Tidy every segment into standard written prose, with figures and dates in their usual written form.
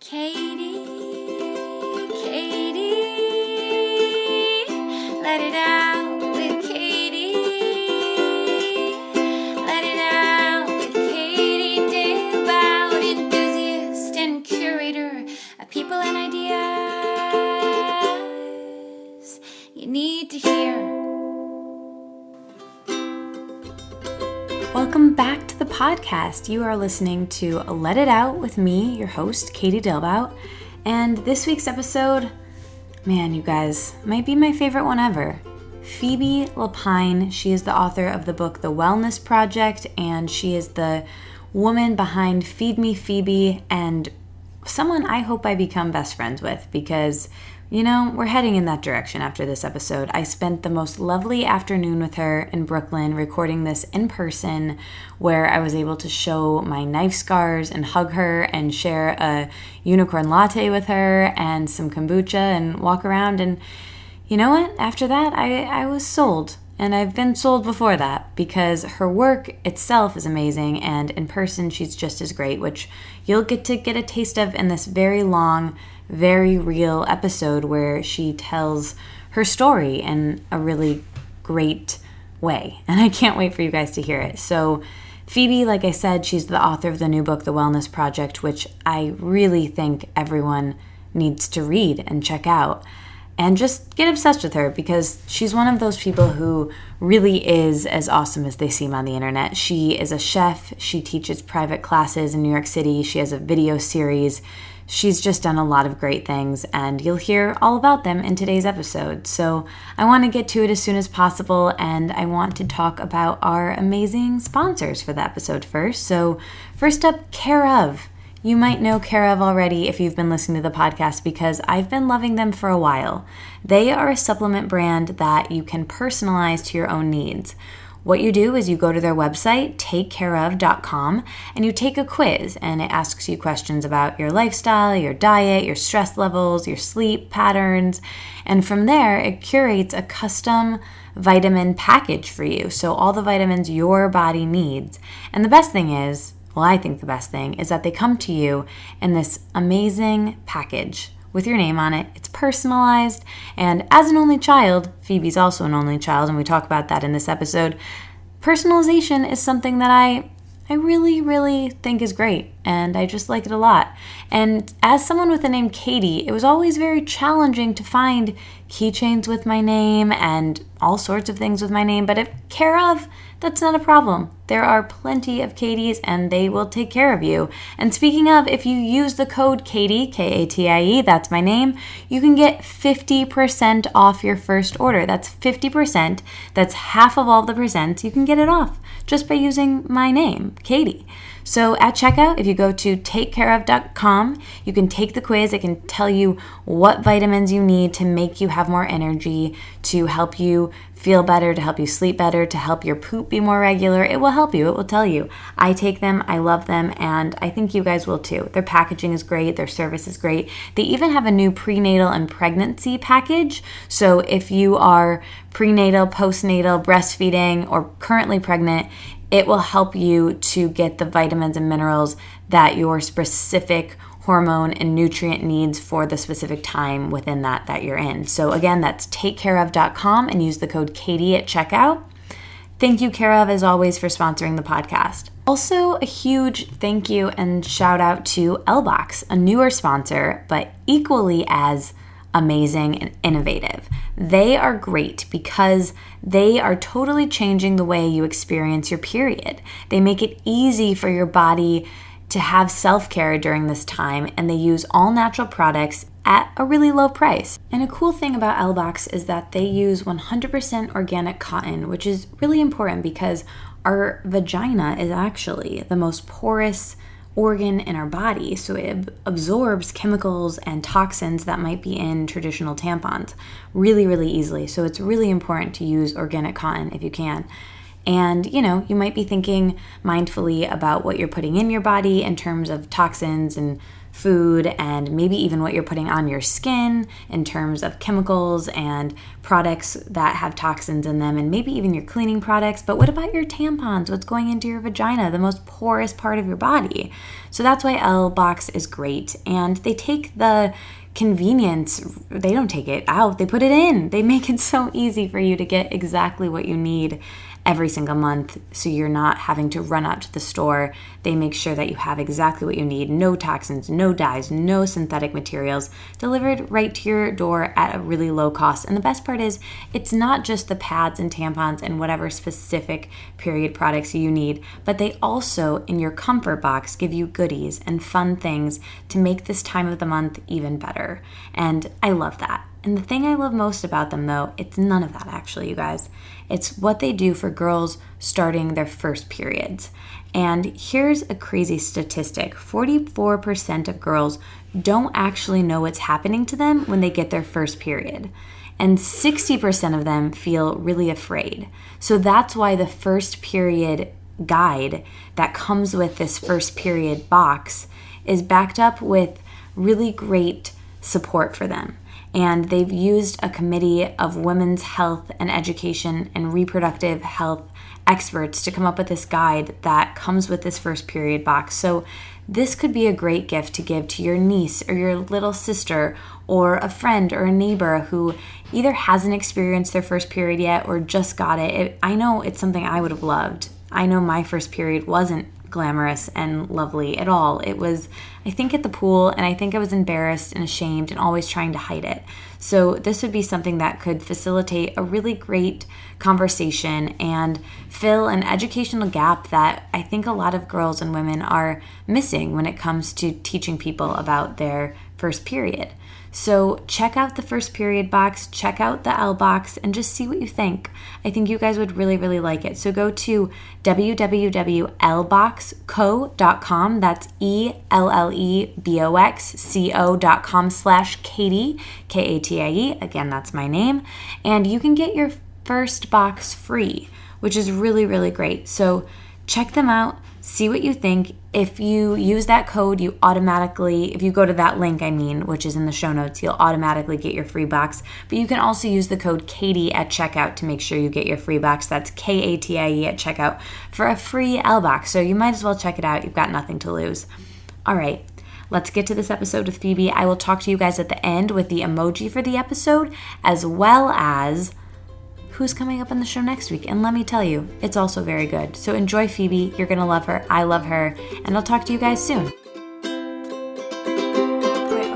Katie, let it out with Katie. Let it out with Katie Dalebout, enthusiast and curator of people and ideas you need to hear. Welcome back to the podcast. You are listening to Let It Out with me, your host, Katie Dalebout. And this week's episode, man, you guys, might be my favorite one ever. Phoebe Lapine, she is the author of the book The Wellness Project, and she is the woman behind Feed Me Phoebe, and someone I hope I become best friends with because, you know, we're heading in that direction after this episode. I spent the most lovely afternoon with her in Brooklyn recording this in person, where I was able to show my knife scars and hug her and share a unicorn latte with her and some kombucha and walk around. And you know what? After that, I was sold. And I've been sold before that because her work itself is amazing, and in person she's just as great, which you'll get to get a taste of in this very long, very real episode where she tells her story in a really great way. And I can't wait for you guys to hear it. So Phoebe, like I said, she's the author of the new book, The Wellness Project, which I really think everyone needs to read and check out. And just get obsessed with her because she's one of those people who really is as awesome as they seem on the internet. She is a chef. She teaches private classes in New York City. She has a video series. She's just done a lot of great things, and you'll hear all about them in today's episode. So I want to get to it as soon as possible, and I want to talk about our amazing sponsors for the episode first. So first up, Care Of. You might know Care Of already if you've been listening to the podcast because I've been loving them for a while. They are a supplement brand that you can personalize to your own needs. What you do is you go to their website, takecareof.com, and you take a quiz, and it asks you questions about your lifestyle, your diet, your stress levels, your sleep patterns, and from there it curates a custom vitamin package for you, so all the vitamins your body needs. And the best thing is, well, I think the best thing is that they come to you in this amazing package with your name on it. It's personalized, and as an only child, Phoebe's also an only child, and we talk about that in this episode, personalization is something that I really, really think is great, and I just like it a lot. And as someone with the name Katie, it was always very challenging to find keychains with my name and all sorts of things with my name, but at Care Of, that's not a problem. There are plenty of Katies, and they will take care of you. And speaking of, if you use the code Katie, Katie, that's my name, you can get 50% off your first order. That's 50%. That's half of all the percents. You can get it off just by using my name, Katie. So at checkout, if you go to takecareof.com, you can take the quiz. It can tell you what vitamins you need to make you have more energy, to help you feel better, to help you sleep better, to help your poop be more regular. It will help you. It will tell you. I take them. I love them. And I think you guys will too. Their packaging is great. Their service is great. They even have a new prenatal and pregnancy package. So if you are prenatal, postnatal, breastfeeding, or currently pregnant, it will help you to get the vitamins and minerals that your specific hormone and nutrient needs for the specific time within that you're in. So again, that's takecareof.com and use the code Katie at checkout. Thank you, Care Of, as always, for sponsoring the podcast. Also, a huge thank you and shout out to L-Box, a newer sponsor, but equally as amazing and innovative. They are great because they are totally changing the way you experience your period. They make it easy for your body to have self-care during this time, and they use all natural products at a really low price. And a cool thing about L-Box is that they use 100% organic cotton, which is really important because our vagina is actually the most porous organ in our body, so it absorbs chemicals and toxins that might be in traditional tampons really, really easily. So it's really important to use organic cotton if you can. And, you might be thinking mindfully about what you're putting in your body in terms of toxins and food, and maybe even what you're putting on your skin in terms of chemicals and products that have toxins in them, and maybe even your cleaning products. But what about your tampons? What's going into your vagina, the most porous part of your body? So that's why L-Box is great. And they take the convenience, they don't take it out, they put it in. They make it so easy for you to get exactly what you need every single month, so you're not having to run out to the store. They make sure that you have exactly what you need. No toxins, no dyes, no synthetic materials, delivered right to your door at a really low cost. And the best part is, it's not just the pads and tampons and whatever specific period products you need, but they also, in your comfort box, give you goodies and fun things to make this time of the month even better. And I love that. And the thing I love most about them, though, it's none of that, actually, you guys. It's what they do for girls starting their first periods. And here's a crazy statistic. 44% of girls don't actually know what's happening to them when they get their first period. And 60% of them feel really afraid. So that's why the first period guide that comes with this first period box is backed up with really great support for them. And they've used a committee of women's health and education and reproductive health experts to come up with this guide that comes with this first period box. So this could be a great gift to give to your niece or your little sister or a friend or a neighbor who either hasn't experienced their first period yet or just got it. I know it's something I would have loved. I know my first period wasn't glamorous and lovely at all. It was, I think, at the pool, and I think I was embarrassed and ashamed and always trying to hide it. So this would be something that could facilitate a really great conversation and fill an educational gap that I think a lot of girls and women are missing when it comes to teaching people about their first period. So check out the first period box, check out the L box, and just see what you think. I think you guys would really, really like it. So go to www.lboxco.com. That's ELLEBOXCO.com/Katie, Katie. Again, that's my name. And you can get your first box free, which is really, really great. So check them out. See what you think. If you use that code, if you go to that link, which is in the show notes, you'll automatically get your free box. But you can also use the code Katie at checkout to make sure you get your free box. That's KATIE at checkout for a free L box. So you might as well check it out. You've got nothing to lose. All right, let's get to this episode with Phoebe. I will talk to you guys at the end with the emoji for the episode, as well as who's coming up on the show next week. And let me tell you, it's also very good. So enjoy Phoebe. You're going to love her. I love her. And I'll talk to you guys soon.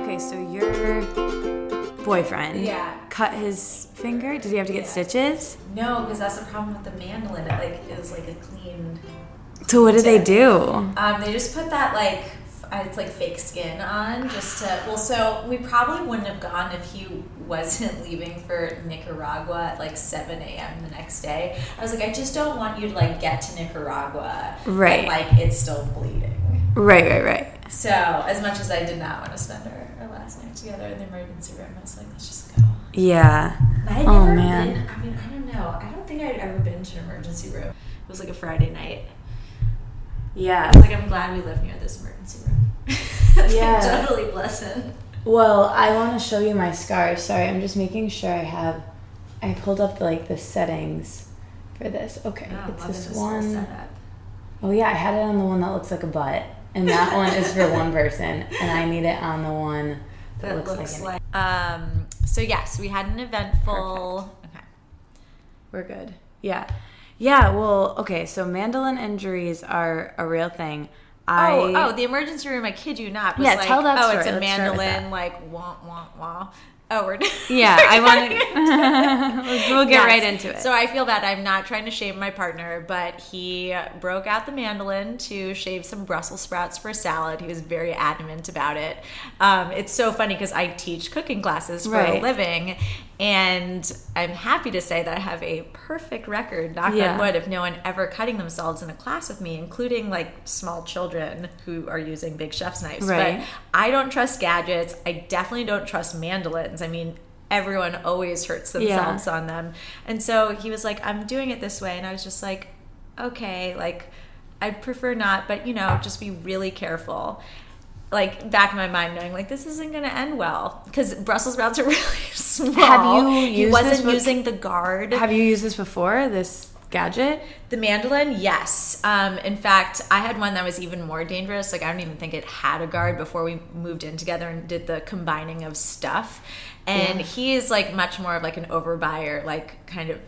Okay, so your boyfriend cut his finger? Did he have to get stitches? No, because that's the problem with the mandolin. It was like a clean... So what did they do? They just put that it's like fake skin on just to, so we probably wouldn't have gone if he wasn't leaving for Nicaragua at 7 a.m. the next day. I was like, I just don't want you to get to Nicaragua right, and it's still bleeding. Right. So as much as I did not want to spend our last night together in the emergency room, I was like, let's just go. Yeah. I'd never been, I don't know. I don't think I'd ever been to an emergency room. It was a Friday night. Yeah. I was I'm glad we live near this emergency room. Yeah. Totally blessed. Well, I want to show you my scars. Sorry, I'm just making sure I pulled up the settings for this. Okay, it's this one. Oh yeah, I had it on the one that looks like a butt. And that one is for one person. And I need it on the one that looks like so yes, we had an eventful... Perfect. Okay. We're good. Yeah. Yeah, well, okay, so mandolin injuries are a real thing. The emergency room, I kid you not, was tell that story. It's a mandolin, wah, wah, wah. Oh, we're yeah, I want to... we'll get right into it. So I feel bad. I'm not trying to shame my partner, but he broke out the mandolin to shave some Brussels sprouts for salad. He was very adamant about it. It's so funny because I teach cooking classes for a living, and I'm happy to say that I have a perfect record, knock on wood, of no one ever cutting themselves in a class with me, including small children who are using big chef's knives. Right. But I don't trust gadgets. I definitely don't trust mandolins. Everyone always hurts themselves on them. And so he was like, I'm doing it this way. And I was just like, okay, like, I'd prefer not, but, just be really careful. Like, back in my mind, knowing, like, this isn't going to end well. Because Brussels sprouts are really small. Have you used He wasn't using the guard. Have you used this before, this gadget? The mandolin, yes. In fact, I had one that was even more dangerous. Like, I don't even think it had a guard before we moved in together and did the combining of stuff. And he is, like, much more of, like, an overbuyer, like, kind of,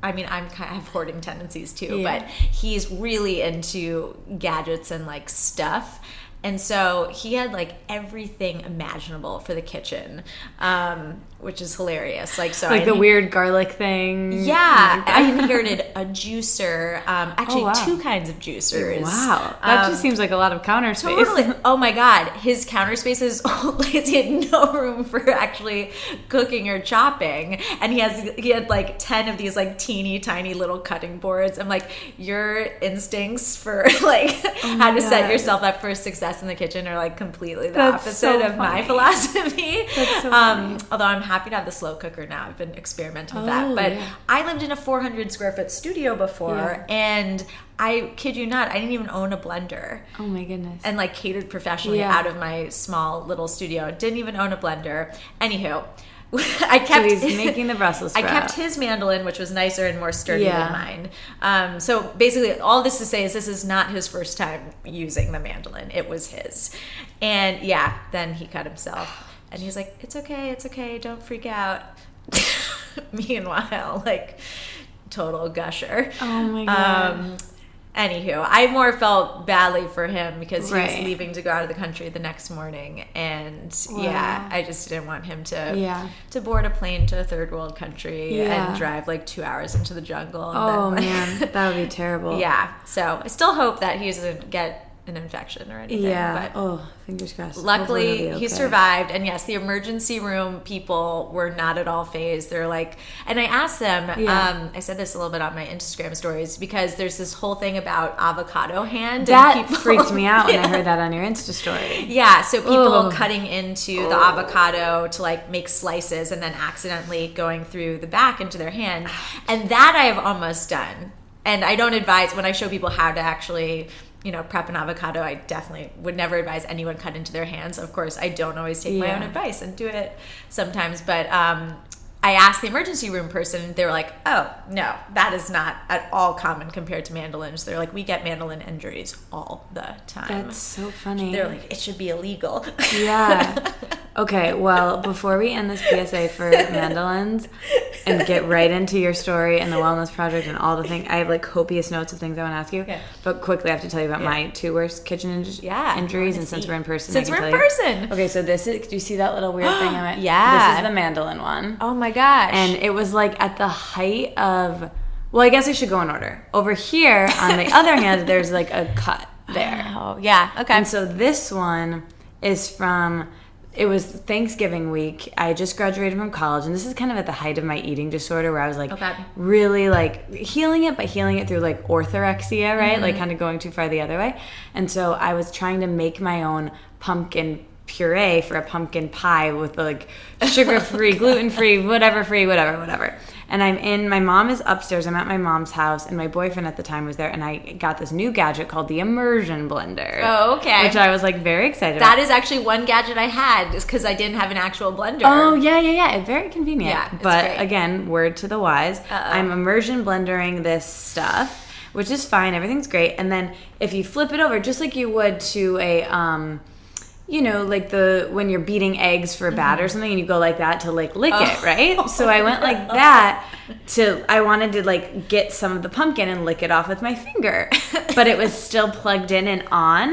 I mean, I have hoarding tendencies, too. Yeah. But he's really into gadgets and, like, stuff. And so he had, like, everything imaginable for the kitchen, which is hilarious. Like, so like the weird garlic thing. Yeah. I inherited a juicer, actually 2 kinds of juicers. Wow. That just seems like a lot of counter space. Totally. Oh, my God. His counter space is, like, he had no room for actually cooking or chopping. And he had, like, 10 of these, like, teeny tiny little cutting boards. I'm like, your instincts for, like, how to set yourself up for success in the kitchen are, like, completely the opposite of my philosophy. That's so funny. Although I'm happy to have the slow cooker now. I've been experimenting with that. But I lived in a 400 square foot studio before, and I kid you not, I didn't even own a blender. Oh my goodness. And, like, catered professionally out of my small little studio. Didn't even own a blender. Anywho, so he's making the Brussels sprout. I kept his mandolin, which was nicer and more sturdy than mine. So basically, all this to say is this is not his first time using the mandolin. It was his. And then he cut himself. And he's like, it's okay, don't freak out. Meanwhile, like, total gusher. Oh my God. Anywho, I more felt badly for him because he was leaving to go out of the country the next morning, and I just didn't want him to board a plane to a third world country and drive like 2 hours into the jungle. And man, that would be terrible. So I still hope that he doesn't get an infection or anything. But fingers crossed. Luckily, he survived. And yes, the emergency room people were not at all phased. They're like, and I asked them, I said this a little bit on my Instagram stories, because there's this whole thing about avocado hand. That and people, freaked me out when I heard that on your Insta story. Yeah, so people cutting into the avocado to, like, make slices and then accidentally going through the back into their hand. And that I have almost done. And I don't advise, when I show people how to actually, prep an avocado, I definitely would never advise anyone cut into their hands. Of course, I don't always take my own advice and do it sometimes. But I asked the emergency room person, and they were like, oh, no, that is not at all common compared to mandolins. They're like, we get mandolin injuries all the time. That's so funny. They're like, it should be illegal. Yeah. Okay, well, before we end this PSA for mandolins and get right into your story and the wellness project and all the things, I have, like, copious notes of things I want to ask you. Okay. But quickly, I have to tell you about my 2 worst kitchen injuries. And since we're in person, Okay, so this is, do you see that little weird thing I'm at? This is the mandolin one. Oh my gosh. And it was, like, at the height of, well, I guess I should go in order. Over here, on the other hand, there's, like, a cut there. Oh, yeah. Okay. And so this one is from... It was Thanksgiving week. I just graduated from college, and this is kind of at the height of my eating disorder, where I was, like, really, like, healing it, but healing it through, like, orthorexia, right? Like, kind of going too far the other way. And so I was trying to make my own pumpkin puree for a pumpkin pie with, like, sugar-free, gluten-free, whatever. And my mom is upstairs. I'm at my mom's house, and my boyfriend at the time was there, and I got this new gadget called the immersion blender. Oh, okay. Which I was, like, very excited about. That is actually one gadget I had, is because I didn't have an actual blender. Oh, yeah. Very convenient. Yeah, it's but great. Again, word to the wise. I'm immersion blendering this stuff, which is fine. Everything's great. And then if you flip it over, just like you would to a... like when you're beating eggs for a batter or something, and you go like that to, like, lick it, right? So I went like that I wanted to, like, get some of the pumpkin and lick it off with my finger, but it was still plugged in and on.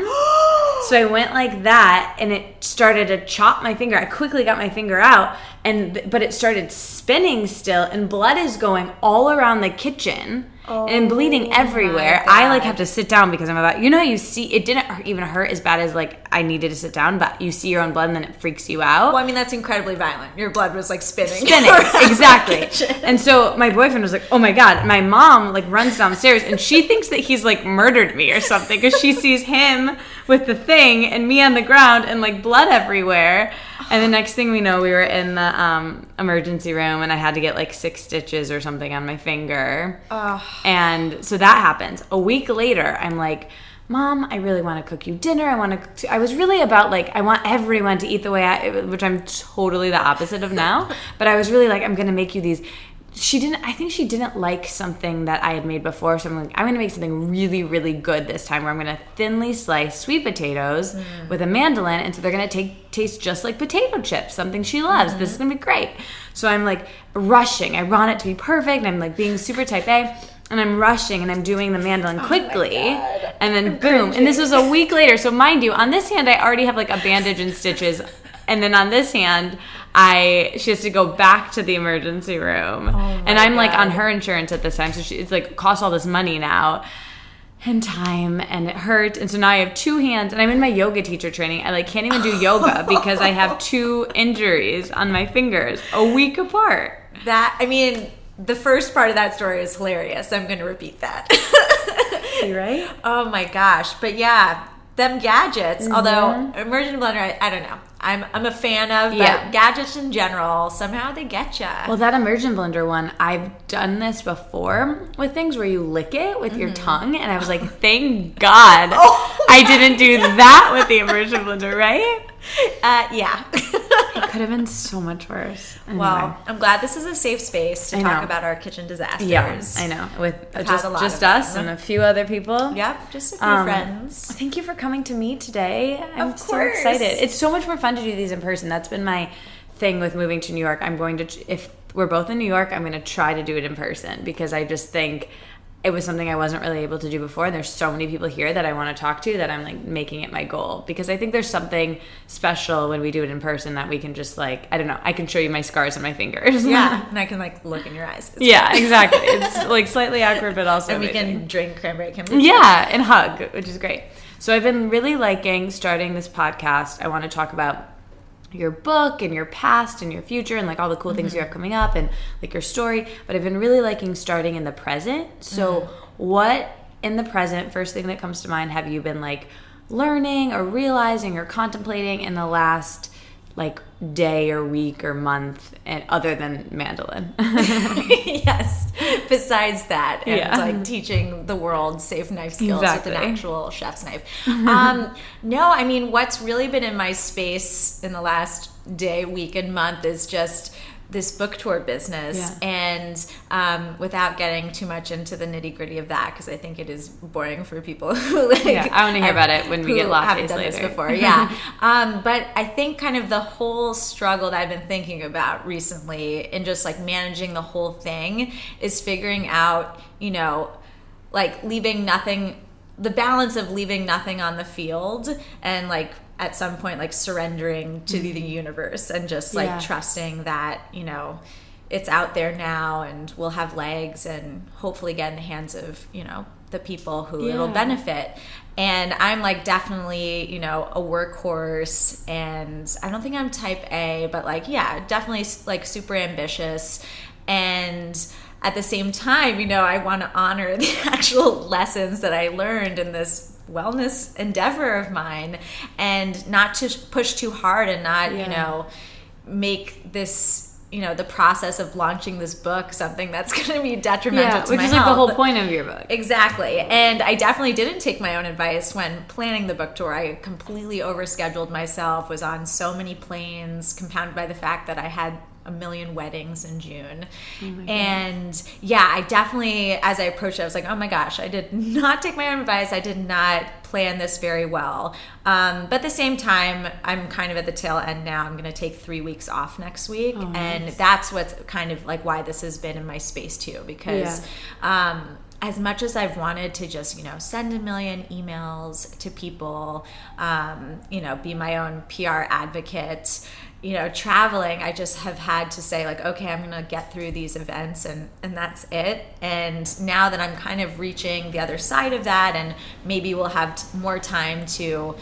So I went like that, and it started to chop my finger. I quickly got my finger out, but it started spinning still, and blood is going all around the kitchen. And bleeding everywhere. I, like, have to sit down because I'm about... you see... It didn't even hurt as bad as, like, I needed to sit down, but you see your own blood and then it freaks you out. Well, I mean, that's incredibly violent. Your blood was, like, spinning. Exactly. And so my boyfriend was like, oh, my God. My mom, like, runs downstairs, and she thinks that he's, like, murdered me or something, because she sees him with the thing and me on the ground and, like, blood everywhere. And the next thing we know, we were in the emergency room, and I had to get like 6 stitches or something on my finger. And so that happens. A week later, I'm like, Mom, I really want to cook you dinner. I was really about like, I want everyone to eat the way which I'm totally the opposite of now. But I was really like, I'm going to make you these. I think she didn't like something that I had made before. So I'm like, I'm going to make something really, really good this time, where I'm going to thinly slice sweet potatoes with a mandolin. And so they're going to taste just like potato chips, something she loves. This is going to be great. So I'm like rushing. I want it to be perfect. And I'm like being super type A. And I'm rushing, and I'm doing the mandolin quickly, and then boom. And this was a week later. So mind you, on this hand, I already have like a bandage and stitches. And then on this hand, she has to go back to the emergency room. And I'm like on her insurance at this time. So it's like costs all this money now and time, and it hurt. And so now I have 2 hands, and I'm in my yoga teacher training. I like can't even do yoga because I have 2 injuries on my fingers a week apart. The first part of that story is hilarious. I'm going to repeat that. You right? Oh my gosh. But yeah, them gadgets, although immersion blender, I don't know. I'm a fan of, but gadgets in general, somehow they get you. Well, that immersion blender one, I've done this before with things where you lick it with your tongue, and I was like, thank God I didn't do that with the immersion blender, right? Yeah. It could have been so much worse. Anyway. Well, I'm glad this is a safe space to talk about our kitchen disasters. Yeah, I know. With just us and a few other people. Yep, just a few friends. Thank you for coming to me today. I'm so excited. It's so much more fun to do these in person. That's been my thing with moving to New York. If we're both in New York, I'm going to try to do it in person, because I just think it was something I wasn't really able to do before. And there's so many people here that I want to talk to that I'm like making it my goal, because I think there's something special when we do it in person that we can just like, I don't know, I can show you my scars on my fingers. Yeah. And I can like look in your eyes. Exactly. It's like slightly awkward, but also and we amazing. can drink cranberry kombucha. Yeah. And hug, which is great. So I've been really liking starting this podcast. I want to talk about your book and your past and your future and like all the cool things you have coming up and like your story, but I've been really liking starting in the present. So what in the present, first thing that comes to mind, have you been like learning or realizing or contemplating in the last like day or week or month, and other than mandolin? Yes, besides that, and like teaching the world safe knife skills with an actual chef's knife. No, I mean, what's really been in my space in the last day, week, and month is just this book tour business. And without getting too much into the nitty gritty of that, because I think it is boring for people who like, I want to hear about it when we get lattes done later. This before. But I think kind of the whole struggle that I've been thinking about recently in just like managing the whole thing is figuring out, like leaving nothing, the balance of leaving nothing on the field, and like at some point like surrendering to the universe and just like trusting that, it's out there now and will have legs and hopefully get in the hands of, the people who it'll benefit. And I'm like definitely, a workhorse, and I don't think I'm type A, but like, definitely like super ambitious. And at the same time, I want to honor the actual lessons that I learned in this wellness endeavor of mine, and not to push too hard and not, make this, the process of launching this book something that's going to be detrimental to my health. Which is like the whole point of your book. Exactly. And I definitely didn't take my own advice when planning the book tour. I completely overscheduled myself, was on so many planes, compounded by the fact that I had a million weddings in June. And I definitely, as I approached it, I was like, oh my gosh, I did not take my own advice. I did not plan this very well. But at the same time, I'm kind of at the tail end now. I'm going to take 3 weeks off next week. And that's what's kind of like why this has been in my space too, because as much as I've wanted to just, send a million emails to people, be my own PR advocate, traveling, I just have had to say like, okay, I'm going to get through these events and that's it. And now that I'm kind of reaching the other side of that, and maybe we'll have more time to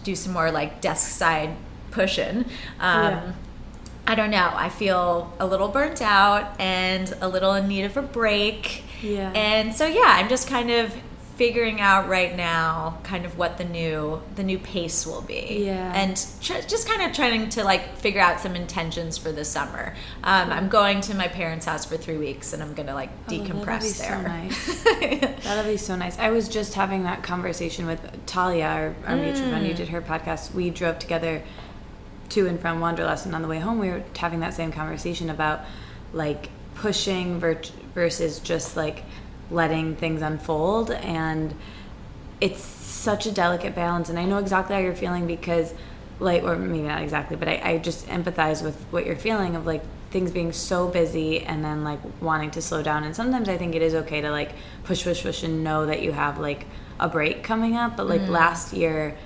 do some more like desk side pushing. I don't know. I feel a little burnt out and a little in need of a break. And so, I'm just kind of figuring out right now kind of what the new pace will be. Yeah. And just kind of trying to like figure out some intentions for the summer. I'm going to my parents' house for 3 weeks, and I'm going to like decompress there. So nice. That'll be so nice. I was just having that conversation with Talia, our mutual friend who did her podcast. We drove together to and from Wanderlust, and on the way home we were having that same conversation about like pushing versus just like letting things unfold. And it's such a delicate balance, and I know exactly how you're feeling because like, or maybe not exactly, but I just empathize with what you're feeling of like things being so busy and then like wanting to slow down. And sometimes I think it is okay to like push and know that you have like a break coming up. But like last year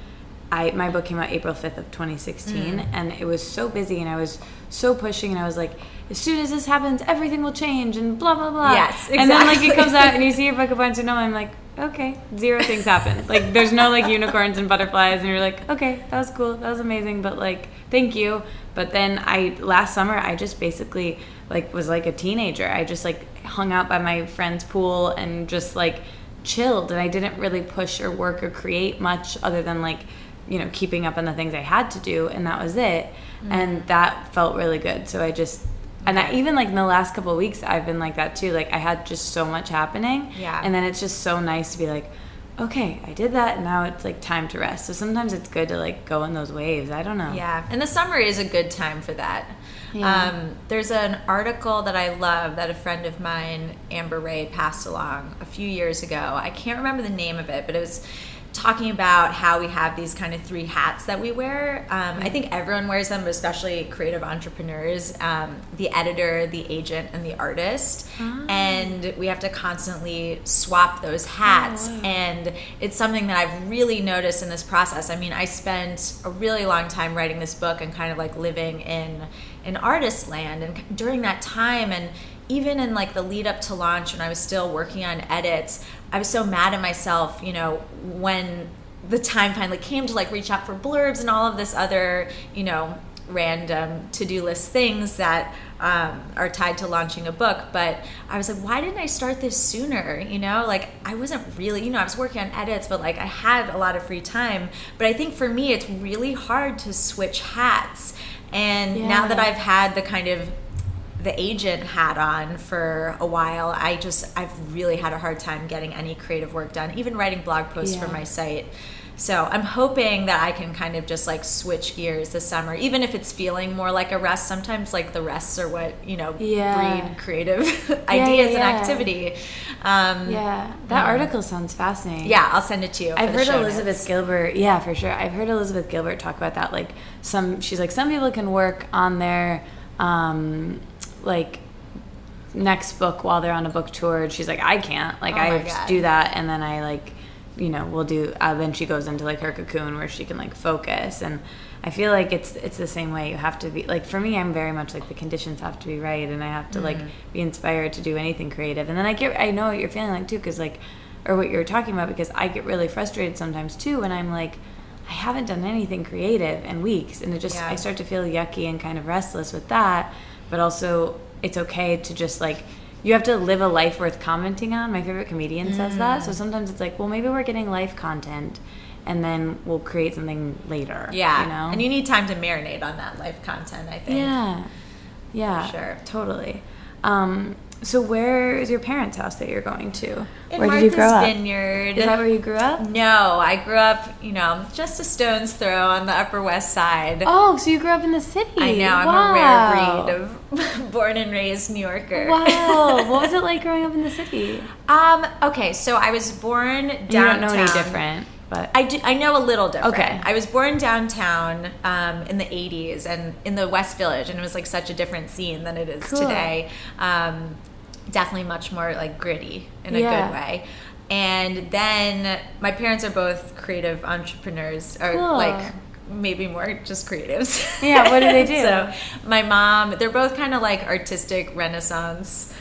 my book came out April 5th of 2016 and it was so busy and I was so pushing and I was like, as soon as this happens, everything will change and blah, blah, blah. Yes, exactly. And then like it comes out and you see your book a bunch and I'm like, okay, 0 things happen. Like there's no like unicorns and butterflies and you're like, okay, that was cool. That was amazing. But like, thank you. But then last summer, I just basically like was like a teenager. I just like hung out by my friend's pool and just like chilled. And I didn't really push or work or create much other than like, you know, keeping up on the things I had to do, and that was it. And that felt really good. So I just, and I, even like in the last couple of weeks, I've been like that too. Like I had just so much happening. Yeah. And then it's just so nice to be like, okay, I did that, and now it's like time to rest. So sometimes it's good to like go in those waves. I don't know. Yeah, and the summer is a good time for that. Yeah. There's an article that I love that a friend of mine, Amber Ray, passed along a few years ago. I can't remember the name of it, but it was talking about how we have these kind of 3 hats that we wear. I think everyone wears them, but especially creative entrepreneurs, the editor, the agent, and the artist. And we have to constantly swap those hats. And it's something that I've really noticed in this process. I mean, I spent a really long time writing this book and kind of like living in artist land. And during that time, and even in like the lead up to launch when I was still working on edits, I was so mad at myself, you know, when the time finally came to like reach out for blurbs and all of this other, you know, random to-do list things that are tied to launching a book. But I was like, why didn't I start this sooner? You know, like I wasn't really, you know, I was working on edits, but like I had a lot of free time. But I think for me, it's really hard to switch hats. And now that I've had the kind of the agent hat on for a while, I've really had a hard time getting any creative work done, even writing blog posts for my site. So I'm hoping that I can kind of just like switch gears this summer, even if it's feeling more like a rest. Sometimes like the rests are what, you know, breed creative ideas and activity. That article sounds fascinating. Yeah, I'll send it to you. I've heard Elizabeth Gilbert. Yeah, for sure. I've heard Elizabeth Gilbert talk about that. Like she's like, some people can work on their like next book while they're on a book tour. She's like, I can't. Like I just do that, and then I like, you know, we'll do. Then she goes into like her cocoon where she can like focus. And I feel like it's the same way. You have to be like, for me, I'm very much like the conditions have to be right, and I have to like be inspired to do anything creative. And then I know what you're feeling like too, because like, or what you're talking about, because I get really frustrated sometimes too when I'm like, I haven't done anything creative in weeks, and it just I start to feel yucky and kind of restless with that. But also, it's okay to just like, you have to live a life worth commenting on. My favorite comedian says that. So sometimes it's like, well, maybe we're getting life content, and then we'll create something later. Yeah. You know? And you need time to marinate on that life content, I think. Yeah. Yeah. Sure. Totally. So where is your parents' house that you're going to? In where Martha's did you grow up? Vineyard. Is that where you grew up? No, I grew up, you know, just a stone's throw on the Upper West Side. Oh, so you grew up in the city. I know. I'm a rare breed of born and raised New Yorker. Wow. What was it like growing up in the city? Okay, so I was born downtown. You don't know any different. But I know a little different. Okay. I was born downtown in the 80s and in the West Village, and it was like such a different scene than it is today. Definitely much more like gritty in a good way. And then my parents are both creative entrepreneurs, or like maybe more just creatives. Yeah, what do they do? So my mom, they're both kind of like artistic Renaissance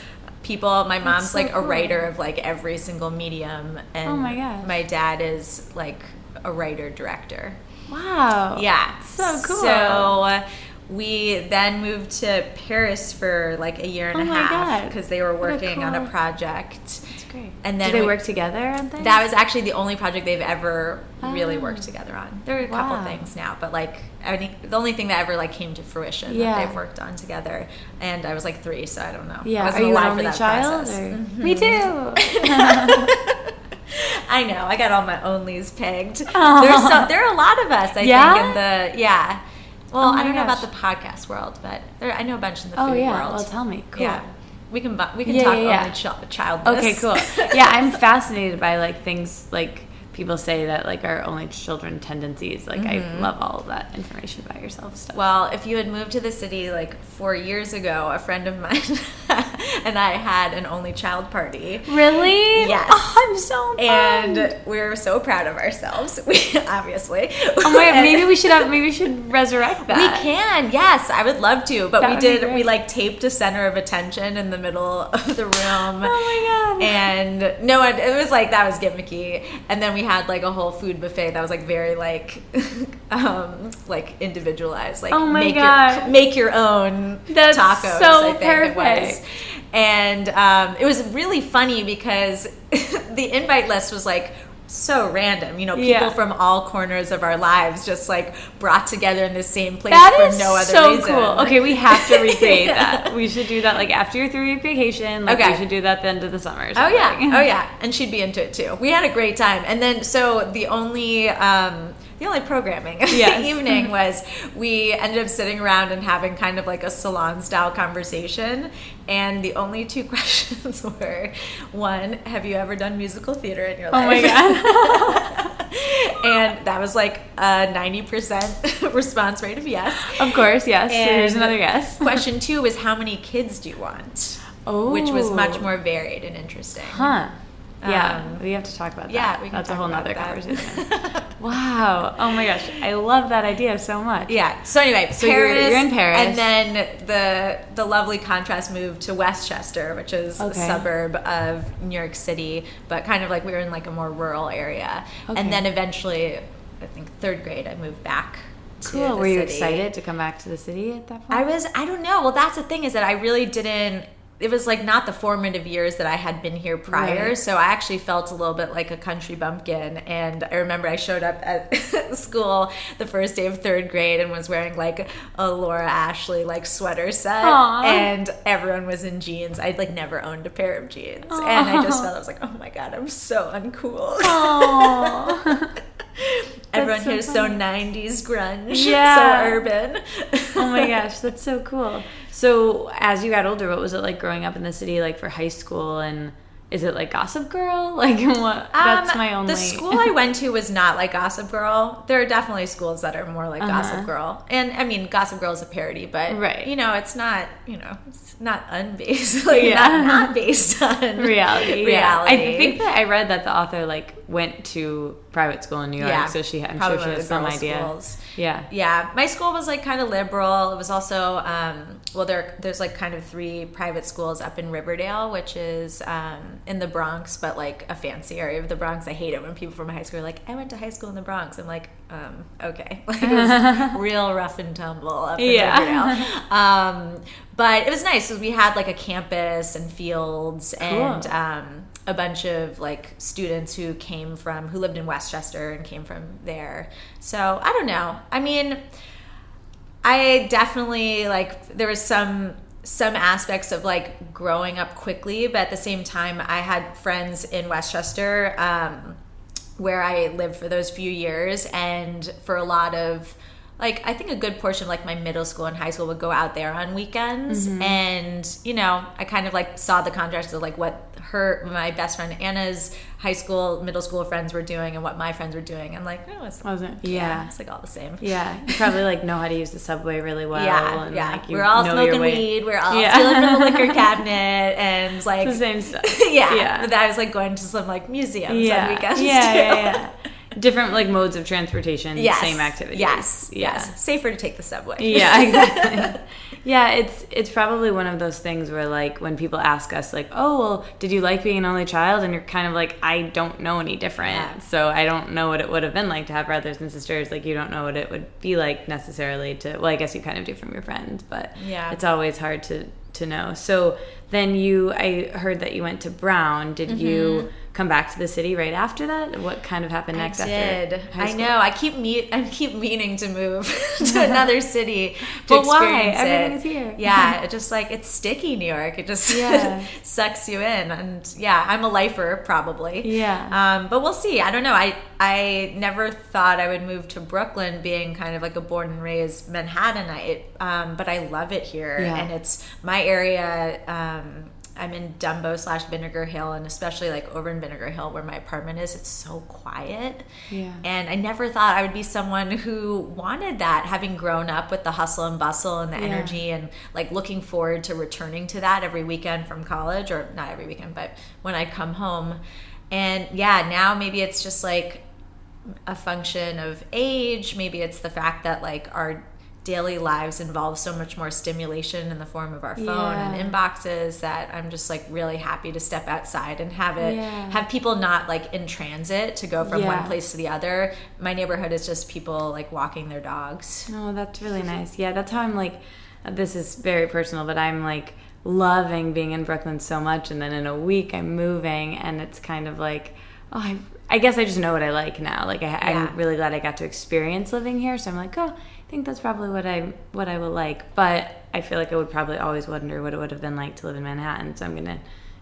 people. My mom's so like a writer of like every single medium, and my dad is like a writer director. Wow. Yeah. So cool. So we then moved to Paris for like a year and a half because they were working on a project. great. And then do they work together on things? That was actually the only project they've ever really worked together on. There are a couple things now, but like the only thing that ever like came to fruition that they've worked on together. And I was like 3, so I don't know. Yeah, I wasn't are you alive an only for that child? process. Or? Mm-hmm. Me too. I know. I got all my onlys pegged. There are a lot of us, I think, in the Well, I don't know about the podcast world, but I know a bunch in the food world. Well, tell me. Cool. Yeah. We can talk only childless. Okay, cool. Yeah, I'm fascinated by like things like people say that like our only children tendencies. Like I love all of that information about yourself stuff. Well, if you had moved to the city like 4 years ago, a friend of mine and I had an only child party. Really? Yes. Oh, I'm so bummed. And we're so proud of ourselves. We obviously. Oh my God, maybe we should resurrect that. We can. Yes, I would love to. But we we like taped a center of attention in the middle of the room. Oh my God. And no one, it was like, that was gimmicky. And then we had like a whole food buffet that was like very like like individualized, like oh my God. Make your own That's tacos. So I think perfect. It was. And it was really funny because the invite list was like so random, people from all corners of our lives just like brought together in the same place for no other so reason. Cool. Okay, we have to recreate that. We should do that like after your 3-week vacation. Like we should do that at the end of the summer. Or something. Oh yeah, and she'd be into it too. We had a great time, and then so the only programming of the evening was we ended up sitting around and having kind of like a salon style conversation, and the only 2 questions were, 1, have you ever done musical theater in your life? Oh my God. And that was like a 90% response rate of yes. Of course, yes. And here's another yes. Question 2 was, how many kids do you want? Oh. Which was much more varied and interesting. Huh. Yeah, we have to talk about that. Yeah, we can That's talk a whole about nother that. conversation. Wow. Oh my gosh. I love that idea so much. Yeah. So anyway, so Paris, you're in Paris. And then the lovely contrast moved to Westchester, which is a suburb of New York City, but kind of like we were in like a more rural area. Okay. And then eventually, I think 3rd grade, I moved back to the city. Were you excited to come back to the city at that point? I don't know. Well, that's the thing, is that I really didn't. It was like not the formative years that I had been here prior, right. So I actually felt a little bit like a country bumpkin. And I remember I showed up at school the first day of 3rd grade and was wearing like a Laura Ashley like sweater set. Aww. And everyone was in jeans. I'd like never owned a pair of jeans. Aww. And I just felt, I was like, oh my God, I'm so uncool. Everyone here is so 90s grunge, so urban. Oh my gosh, that's so cool. So as you got older, what was it like growing up in the city, like for high school? And is it like Gossip Girl? Like what? That's my only... The school I went to was not like Gossip Girl. There are definitely schools that are more like Gossip Girl. And I mean, Gossip Girl is a parody, but it's not, it's not unbased, like not based on reality. I think that I read that the author like went to private school in New York, so I'm sure she has some idea. Schools. Yeah. My school was like kind of liberal. It was also there's like kind of 3 private schools up in Riverdale, which is in the Bronx, but like a fancy area of the Bronx. I hate it when people from my high school are like, I went to high school in the Bronx. I'm like, okay. Like, it was real rough and tumble up in Riverdale. But it was nice because we had like a campus and fields and a bunch of like students who lived in Westchester and came from there. So I don't know. I mean, I definitely like, there was some aspects of like growing up quickly, but at the same time I had friends in Westchester where I lived for those few years, and for a lot of like, I think a good portion of like my middle school and high school would go out there on weekends. And I kind of like saw the contrast of like what my best friend Anna's middle school friends were doing and what my friends were doing, and like, it's like all the same. Yeah, you probably like know how to use the subway really well. And, like, we're all smoking weed. We're all stealing from the liquor cabinet, and like it's the same stuff. But I was like going to some like museums on weekends too. Different like modes of transportation, same activities. Yes. Safer to take the subway. Yeah, exactly. It's probably one of those things where like when people ask us like, oh, well, did you like being an only child? And you're kind of like, I don't know any different. So I don't know what it would have been like to have brothers and sisters. Like you don't know what it would be like necessarily to, well, I guess you kind of do from your friends, but it's always hard to to know. So then I heard that you went to Brown. Did you come back to the city right after that? What kind of happened next after high school? I know. I keep meaning to move to another city to But why? experience it. Everything is here. Yeah, it just like, it's sticky, New York. It just sucks you in. And yeah, I'm a lifer probably. Yeah. But we'll see. I don't know. I never thought I would move to Brooklyn, being kind of like a born and raised Manhattanite. But I love it here. Yeah. And it's my area. I'm in Dumbo/Vinegar Hill, and especially like over in Vinegar Hill where my apartment is, it's so quiet. Yeah. And I never thought I would be someone who wanted that, having grown up with the hustle and bustle and the energy, and like looking forward to returning to that every weekend from college, or not every weekend, but when I come home. And yeah, now maybe it's just like a function of age. Maybe it's the fact that like our daily lives involve so much more stimulation in the form of our phone and inboxes, that I'm just like really happy to step outside and have people not like in transit to go from one place to the other. My neighborhood is just people like walking their dogs. Oh, that's really nice. Yeah, that's how I'm like, this is very personal, but I'm like loving being in Brooklyn so much, and then in a week I'm moving, and it's kind of like, oh, I guess I just know what I like now. Like I'm really glad I got to experience living here, so I'm like, oh, I think that's probably what I will like. But I feel like I would probably always wonder what it would have been like to live in Manhattan, so I'm gonna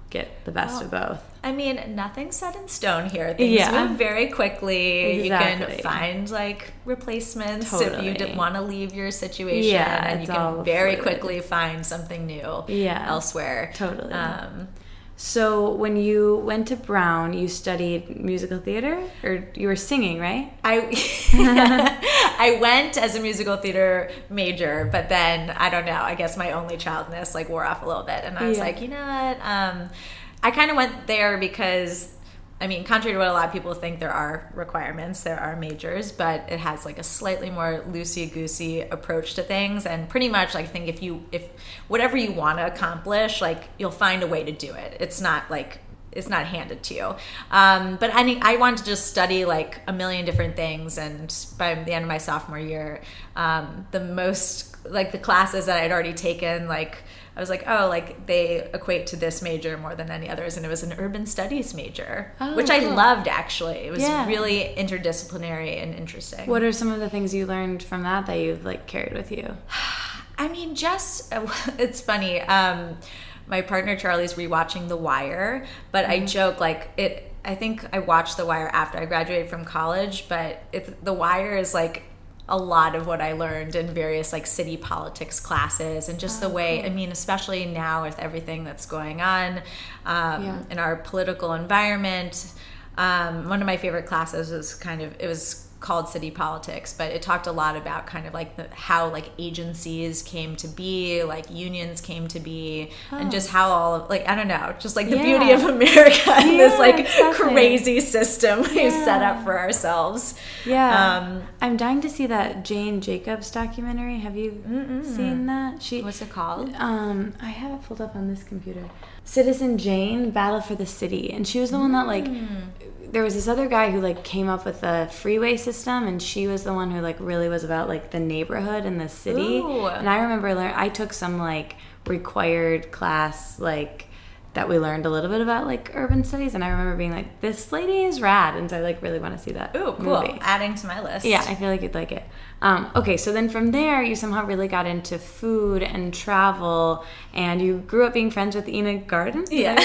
get the best of both. I mean, nothing's set in stone here. Things move very quickly. Exactly. You can find like replacements Totally. if you want to leave your situation, and you can very quickly find something new elsewhere. Totally. So when you went to Brown, you studied musical theater, or you were singing, right? I went as a musical theater major, but then I don't know, I guess my only childness like wore off a little bit, and I was like, you know what? I kind of went there because, I mean, contrary to what a lot of people think, there are requirements, there are majors, but it has like a slightly more loosey-goosey approach to things. And pretty much, like, I think if whatever you want to accomplish, like, you'll find a way to do it. It's not handed to you. But I wanted to just study like a million different things. And by the end of my sophomore year, the classes that I'd already taken, like, I was like, oh, like they equate to this major more than any others. And it was an urban studies major, which I loved, actually. It was really interdisciplinary and interesting. What are some of the things you learned from that you've like carried with you? I mean, it's funny. My partner Charlie's rewatching The Wire, but I joke like I think I watched The Wire after I graduated from college, but The Wire is like a lot of what I learned in various like city politics classes, and just the way, I mean, especially now with everything that's going on in our political environment. One of my favorite classes was called City Politics, but it talked a lot about kind of like how like agencies came to be, like unions came to be, and just how all of like, I don't know, just like the beauty of America and this like crazy system we set up for ourselves. I'm dying to see that Jane Jacobs documentary. Have you seen that? What's it called? I have it pulled up on this computer. Citizen Jane, Battle for the City. And she was the one that like, there was this other guy who like came up with the freeway system, and she was the one who like really was about like the neighborhood and the city. Ooh. And I remember I took some like required class like that we learned a little bit about like urban studies, and I remember being like, this lady is rad, and so I like really want to see that. Ooh, cool. movie. Adding to my list. Yeah, I feel like you'd like it. Okay, so then from there you somehow really got into food and travel, and you grew up being friends with Ina Garten. Yeah.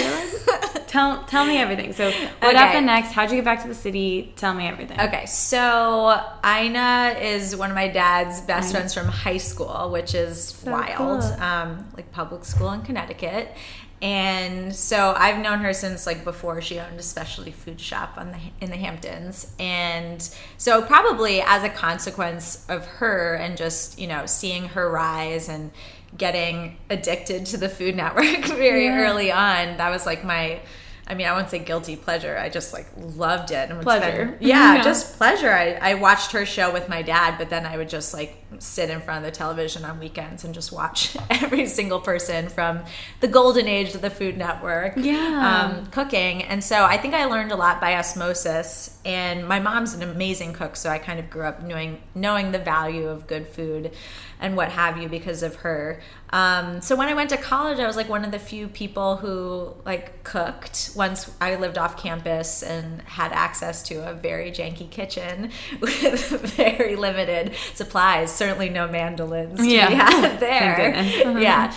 Tell me everything. So what happened next? How'd you get back to the city? Tell me everything. Okay, so Ina is one of my dad's best friends from high school, which is so wild. Cool. Like public school in Connecticut. And so I've known her since like before she owned a specialty food shop in the Hamptons. And so probably as a consequence of her and just, you know, seeing her rise and getting addicted to the Food Network very early on, that was like I wouldn't say guilty pleasure. I just like loved it. And pleasure. Just pleasure. I watched her show with my dad, but then I would just like sit in front of the television on weekends and just watch every single person from the golden age of the Food Network cooking. And so I think I learned a lot by osmosis. And my mom's an amazing cook, so I kind of grew up knowing the value of good food and what have you because of her. So when I went to college, I was like one of the few people who like cooked. Once I lived off campus and had access to a very janky kitchen with very limited supplies. Certainly no mandolins to be had there. Yeah.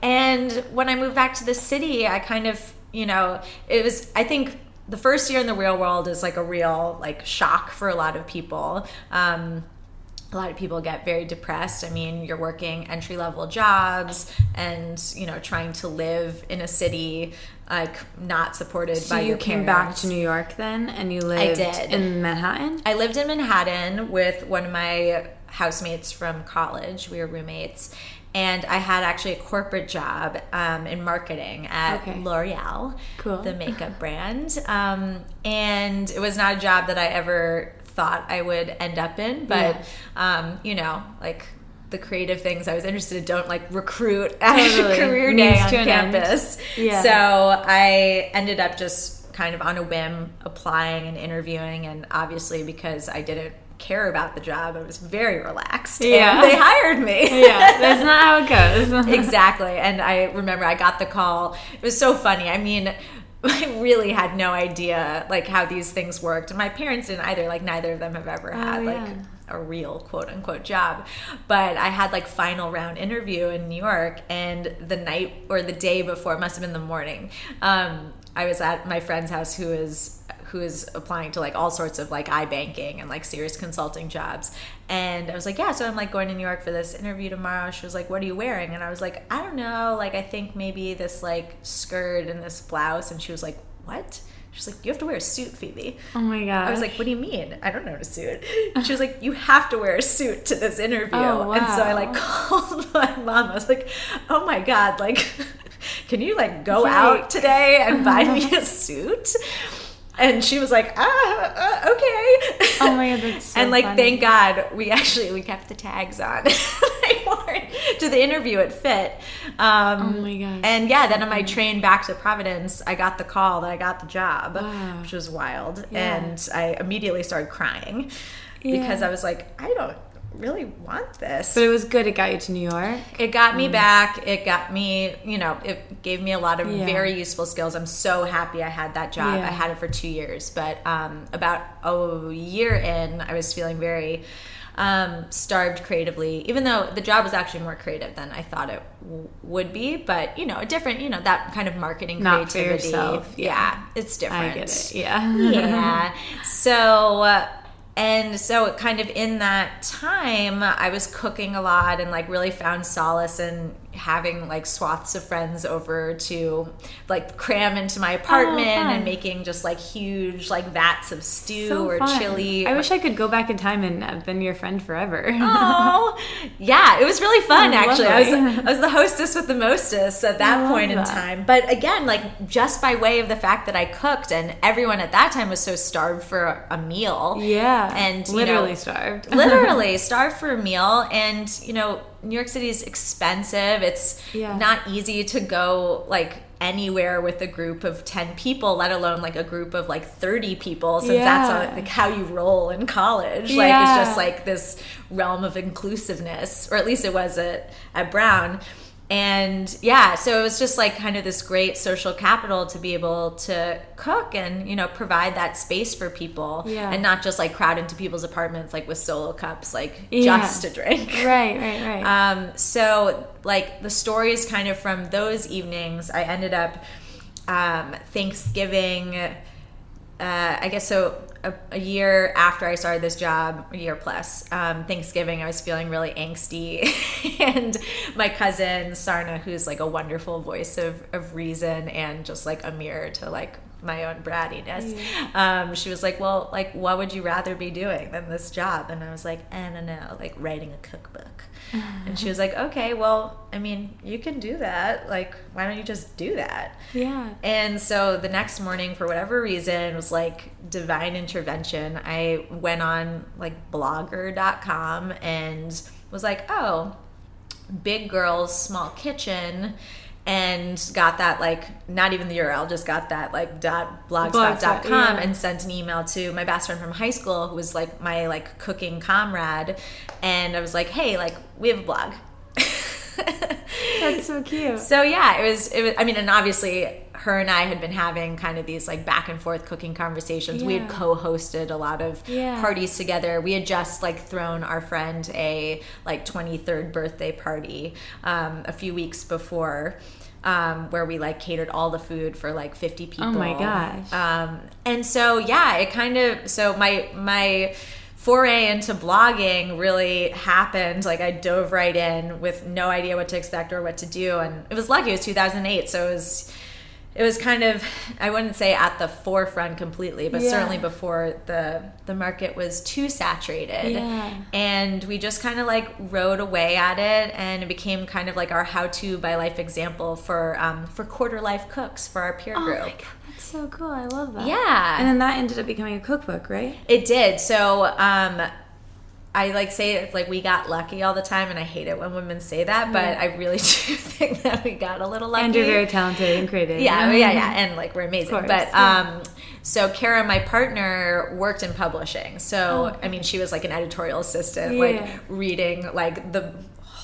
And when I moved back to the city, I kind of, it was, I think the first year in the real world is like a real like shock for a lot of people. A lot of people get very depressed. I mean, you're working entry-level jobs and, trying to live in a city like not supported by your parents. So you came back to New York then and you lived in Manhattan? I lived in Manhattan with one of my housemates from college. We were roommates. And I had actually a corporate job in marketing at L'Oreal, the makeup brand. And it was not a job that I ever thought I would end up in, but like the creative things I was interested in don't like recruit at a career day on campus. So I ended up just kind of on a whim applying and interviewing, and obviously because I didn't care about the job, I was very relaxed and they hired me. That's not how it goes. Exactly. And I remember I got the call. It was so funny. I mean, I really had no idea like how these things worked, and my parents didn't either. Like neither of them have ever had like a real quote unquote job. But I had like final round interview in New York, and the night or the day before, it must have been the morning, I was at my friend's house who is applying to like all sorts of like iBanking and like serious consulting jobs. And I was like, so I'm like going to New York for this interview tomorrow. She was like, what are you wearing? And I was like, I don't know. Like, I think maybe this like skirt and this blouse. And she was like, what? She's like, you have to wear a suit, Phoebe. Oh my God. I was like, what do you mean? I don't know a suit. She was like, you have to wear a suit to this interview. Oh, wow. And so I like called my mom. I was like, oh my God, like, can you like go out today and buy me a suit? And she was like, okay. Oh my God, that's so And like, funny. thank God, we kept the tags on. They weren't to the interview. It fit. Oh my God. And then on my train back to Providence, I got the call that I got the job, which was wild. And I immediately started crying because I was like, I don't really want this. But it was good. It got you to New York. It got me back. It got me, it gave me a lot of very useful skills. I'm so happy I had that job. I had it for 2 years. But about a year in, I was feeling very starved creatively, even though the job was actually more creative than I thought it would be. But, a different, that kind of marketing Not creativity. for yourself. Yeah, it's different. I get it. Yeah. Yeah. So... And so kind of in that time, I was cooking a lot and like really found solace in having like swaths of friends over to like cram into my apartment and making just like huge like vats of stew or chili. I wish I could go back in time and have been your friend forever. Oh, yeah. It was really fun, actually. I was the hostess with the mostess at that point in time. But again, like just by way of the fact that I cooked and everyone at that time was so starved for a meal. Yeah. And literally starved. Literally starved for a meal. And, New York City is expensive. It's not easy to go like anywhere with a group of 10 people, let alone like a group of like 30 people, since that's like how you roll in college. Like it's just like this realm of inclusiveness, or at least it was at Brown. And so it was just like kind of this great social capital to be able to cook and, provide that space for people and not just like crowd into people's apartments, like with solo cups, like just to drink. Right. So like the stories kind of from those evenings, I ended up Thanksgiving, I guess so a year after I started this job, a year plus, Thanksgiving, I was feeling really angsty. And my cousin, Sarna, who's like a wonderful voice of reason and just like a mirror to like my own brattiness. Yeah. She was like, well, like, what would you rather be doing than this job? And I was like, I don't know, like writing a cookbook. And she was like, okay, well, I mean, you can do that. Like, why don't you just do that? Yeah. And so the next morning, for whatever reason, it was like divine intervention. I went on like blogger.com and was like, oh, big girls, small kitchen, and got that, like, not even the URL, just got that like .blogspot.com and sent an email to my best friend from high school, who was like my like cooking comrade, and I was like, hey, like, we have a blog. That's so cute. So yeah, it was I mean, and obviously her and I had been having kind of these like back and forth cooking conversations. We had co-hosted a lot of parties together. We had just like thrown our friend a like 23rd birthday party a few weeks before, where we like catered all the food for like 50 people. Oh my gosh. And so yeah, it kind of, so my foray into blogging really happened. Like, I dove right in with no idea what to expect or what to do, and it was lucky. It was 2008, so it was kind of, I wouldn't say at the forefront completely, but certainly before the market was too saturated. Yeah. And we just kind of like rode away at it, and it became kind of like our how-to by life example for quarter life cooks for our peer group. Oh my God. So cool. I love that. Yeah. And then that ended up becoming a cookbook, right? It did. So I like say it's like we got lucky all the time, and I hate it when women say that, but I really do think that we got a little lucky. And you're very talented and creative. Yeah, and like we're amazing. Course, but so Kara, my partner, worked in publishing. So I mean, she was like an editorial assistant, like reading like the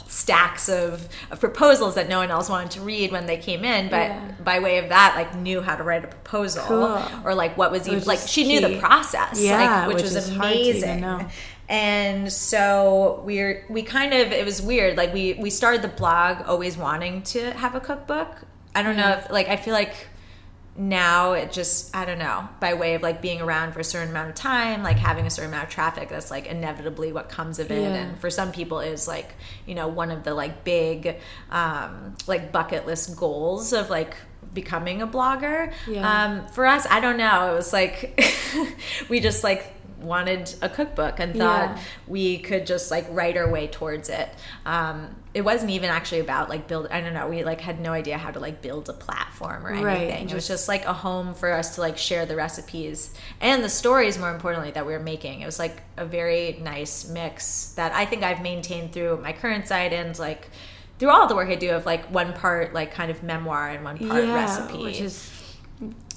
stacks of proposals that no one else wanted to read when they came in, but by way of that, like, knew how to write a proposal, or like what was even like she knew the process, like, which was amazing. And so we kind of, it was weird, like we started the blog always wanting to have a cookbook. I don't know if, like, I feel like now it just, I don't know, by way of like being around for a certain amount of time, like having a certain amount of traffic, that's like inevitably what comes of it. And for some people is like, you know, one of the like big like bucket list goals of like becoming a blogger. For us, I don't know, it was like we just like wanted a cookbook and thought we could just like write our way towards it. It wasn't even actually about like I don't know, we like had no idea how to like build a platform or anything. It was just like a home for us to like share the recipes and the stories, more importantly, that we were making. It was like a very nice mix that I think I've maintained through my current site and like through all the work I do, of like one part like kind of memoir and one part recipe. Which is,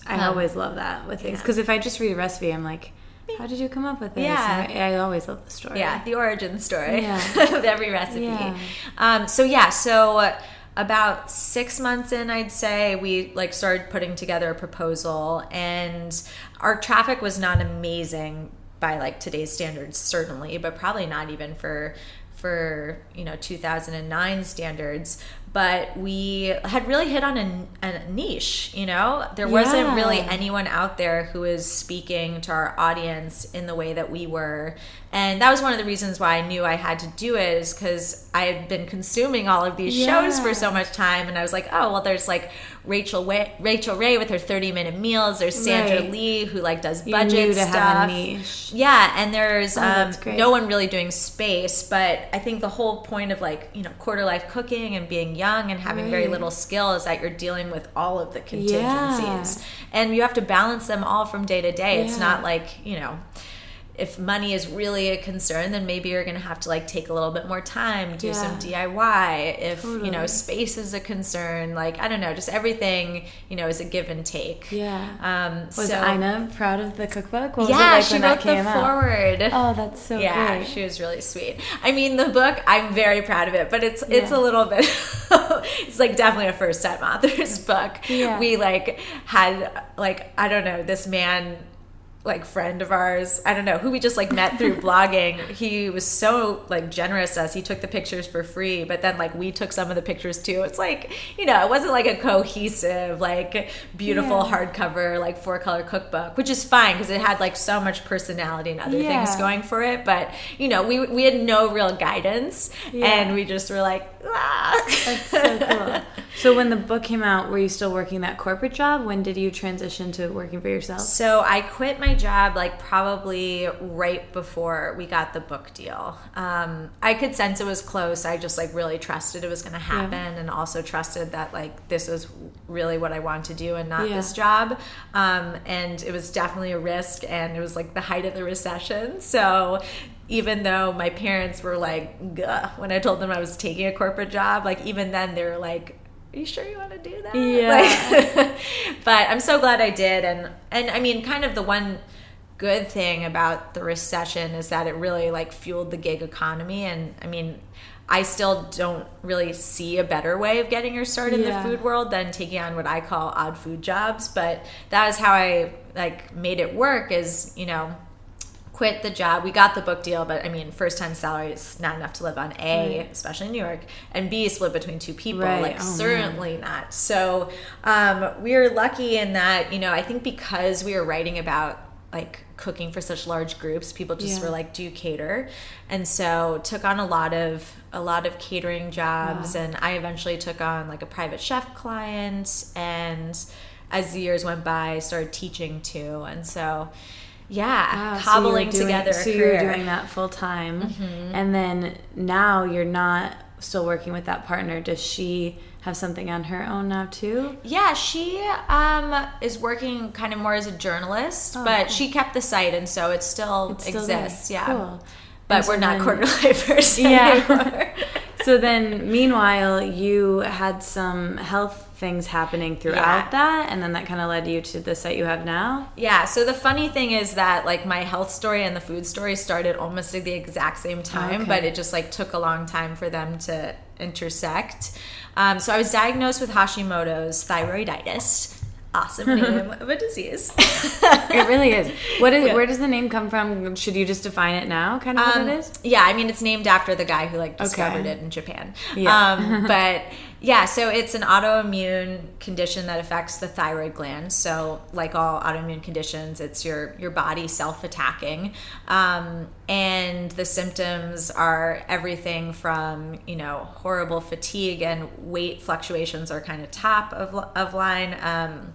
I always love that with things, because if I just read a recipe, I'm like, how did you come up with this? Yeah. I always love the story. Yeah, the origin story of every recipe. Yeah. So about 6 months in, I'd say, we like started putting together a proposal, and our traffic was not amazing by like today's standards, certainly, but probably not even for 2009 standards. But we had really hit on a niche, you know? There wasn't really anyone out there who was speaking to our audience in the way that we were. And that was one of the reasons why I knew I had to do it, is because I had been consuming all of these shows for so much time. And I was like, oh, well, there's like Rachel Ray with her 30-minute meals. There's Sandra Lee, who like does budget stuff. Have a niche. Yeah, and there's no one really doing space. But I think the whole point of like, you know, quarter life cooking and being young and having very little skill is that you're dealing with all of the contingencies. And you have to balance them all from day to day. It's not like, you know, if money is really a concern, then maybe you're going to have to like take a little bit more time, do some DIY. If, you know, space is a concern, like, I don't know, just everything, you know, is a give and take. Yeah. Was Ina proud of the cookbook? What was it like when she that wrote came the out? foreword. Oh, that's so great. She was really sweet. I mean, the book, I'm very proud of it, but it's a little bit, it's like definitely a first time author's book. Yeah. We like had like, I don't know, this man like friend of ours, I don't know, who we just like met through blogging. He was so like generous to us. He took the pictures for free, but then like we took some of the pictures too. It's like, you know, it wasn't like a cohesive, like beautiful hardcover, like 4-color cookbook, which is fine because it had like so much personality and other things going for it. But, you know, we had no real guidance and we just were like, ah. That's so cool. So when the book came out, were you still working that corporate job? When did you transition to working for yourself? So I quit my job like probably right before we got the book deal. I could sense it was close. I just like really trusted it was going to happen and also trusted that like this was really what I wanted to do and not this job. And it was definitely a risk, and it was like the height of the recession. So even though my parents were like, gah, when I told them I was taking a corporate job, like even then they were like, are you sure you want to do that? Yeah. Like, but I'm so glad I did. And I mean, kind of the one good thing about the recession is that it really like fueled the gig economy. And I mean, I still don't really see a better way of getting your start in the food world than taking on what I call odd food jobs. But that is how I like made it work, is, you know, quit the job. We got the book deal, but I mean, first time salary is not enough to live on, A, especially in New York, and B, split between two people, like certainly not. So we were lucky in that, you know, I think because we were writing about like cooking for such large groups, people just were like, do you cater? And so took on a lot of catering jobs, and I eventually took on like a private chef client, and as the years went by, I started teaching too. And so cobbling together a career. So you were doing that full time, and then now you're not still working with that partner. Does she have something on her own now too? Yeah, she is working kind of more as a journalist, but she kept the site, and so it still exists. There. Yeah, cool. But we're not quarter lifers anymore. So then, meanwhile, you had some health things happening throughout that, and then that kind of led you to the site you have now? Yeah, so the funny thing is that like my health story and the food story started almost at the exact same time, but it just like took a long time for them to intersect. So I was diagnosed with Hashimoto's thyroiditis. Awesome name of a disease. It really is. Where does the name come from? Should you just define it now, kind of what it is? Yeah, I mean, it's named after the guy who like discovered it in Japan. Yeah. But yeah, so it's an autoimmune condition that affects the thyroid gland. So like all autoimmune conditions, it's your body self-attacking. And the symptoms are everything from, you know, horrible fatigue and weight fluctuations are kind of top of line.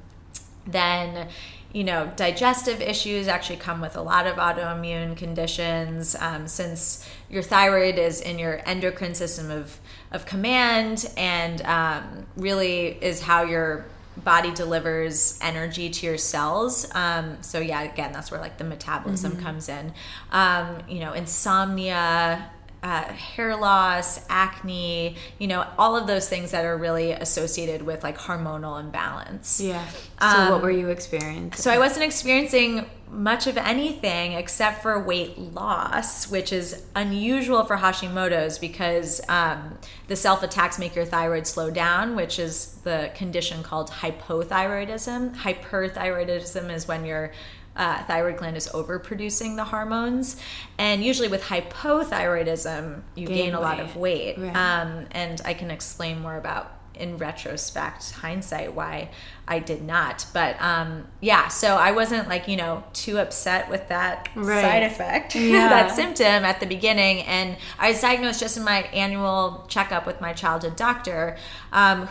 Then, you know, digestive issues actually come with a lot of autoimmune conditions, since your thyroid is in your endocrine system of command, and really is how your body delivers energy to your cells. So yeah, again, that's where like the metabolism comes in. You know, insomnia, hair loss, acne, you know, all of those things that are really associated with like hormonal imbalance. Yeah. So what were you experiencing? So I wasn't experiencing much of anything except for weight loss, which is unusual for Hashimoto's because the self-attacks make your thyroid slow down, which is the condition called hypothyroidism. Hyperthyroidism is when your thyroid gland is overproducing the hormones, and usually with hypothyroidism you gain a lot of weight. And I can explain more about, in retrospect, hindsight, why I did not. But yeah, so I wasn't like, you know, too upset with that side effect, that symptom at the beginning. And I was diagnosed just in my annual checkup with my childhood doctor,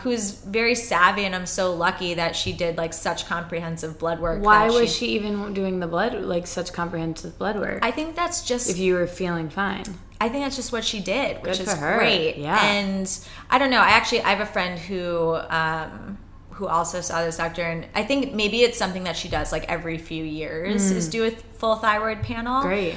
who's very savvy, and I'm so lucky that she did like such comprehensive blood work. Why was she even doing the blood, like such comprehensive blood work? I think that's just... If you were feeling fine. I think that's just what she did, which Good is for her. Great. Yeah. And I don't know. I have a friend who also saw this doctor, and I think maybe it's something that she does like every few years is do a full thyroid panel. Great.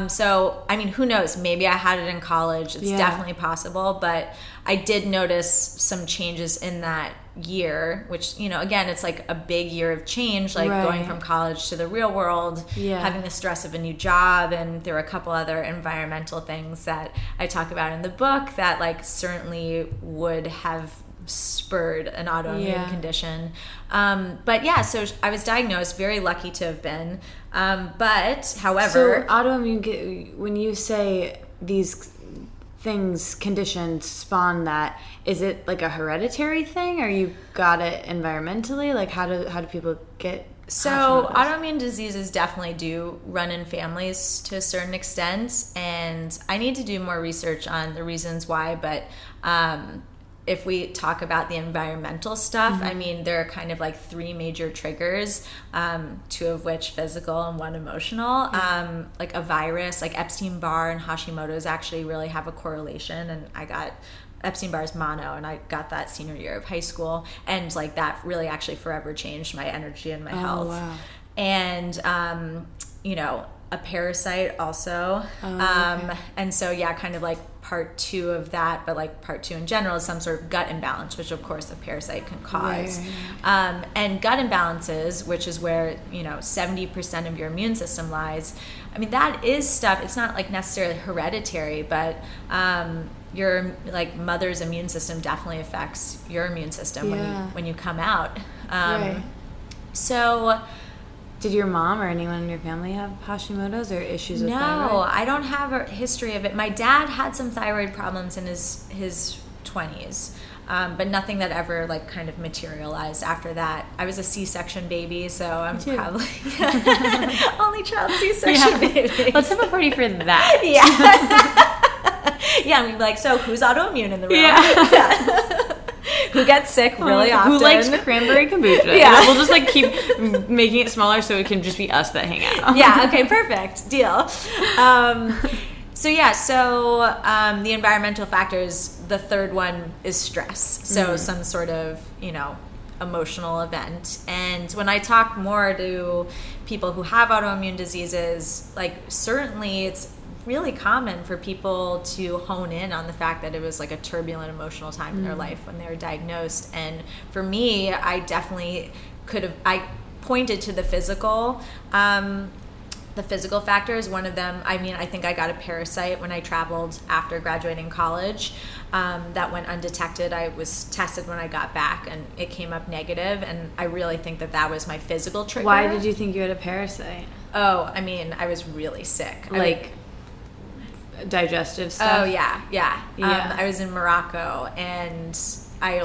So I mean, who knows? Maybe I had it in college. It's definitely possible, but I did notice some changes in that year, which, you know, again, it's like a big year of change, like going from college to the real world, having the stress of a new job, and there were a couple other environmental things that I talk about in the book that like certainly would have spurred an autoimmune condition. But yeah, so I was diagnosed, very lucky to have been. But however, so autoimmune, when you say these things, conditions spawn that, is it like a hereditary thing, or you got it environmentally? Like how do people get So autoimmune diseases definitely do run in families to a certain extent, and I need to do more research on the reasons why, but if we talk about the environmental stuff, I mean, there are kind of like 3 major triggers, 2 of which physical and 1 emotional. Like a virus, like Epstein-Barr and Hashimoto's actually really have a correlation, and I got Epstein-Barr's mono, and I got that senior year of high school, and like that really actually forever changed my energy and my health. Wow. And you know, a parasite also. Okay. And so yeah, kind of like part 2 of that, but like part 2 in general is some sort of gut imbalance, which of course a parasite can cause. Right. And gut imbalances, which is where, you know, 70% of your immune system lies. I mean, that is stuff, it's not like necessarily hereditary, but your like mother's immune system definitely affects your immune system when you come out. Right. So did your mom or anyone in your family have Hashimoto's or issues with thyroid? No, I don't have a history of it. My dad had some thyroid problems in his 20s, but nothing that ever like kind of materialized after that. I was a C-section baby, so I'm probably only child C-section baby. Let's have a party for that. Yeah. Yeah, and we'd be like, so who's autoimmune in the room? Yeah. Who gets sick really often? Who likes cranberry kombucha? Yeah. We'll just like keep making it smaller so it can just be us that hang out. Yeah, okay, perfect. Deal. The environmental factors, the third one is stress. So some sort of, you know, emotional event. And when I talk more to people who have autoimmune diseases, like certainly it's really common for people to hone in on the fact that it was like a turbulent emotional time in their life when they were diagnosed. And for me, I definitely I pointed to the physical factors. One of them, I mean, I think I got a parasite when I traveled after graduating college that went undetected. I was tested when I got back and it came up negative, and I really think that was my physical trigger. Why did you think you had a parasite? Oh, I mean, I was really sick. Digestive stuff? Oh, yeah. I was in Morocco, and I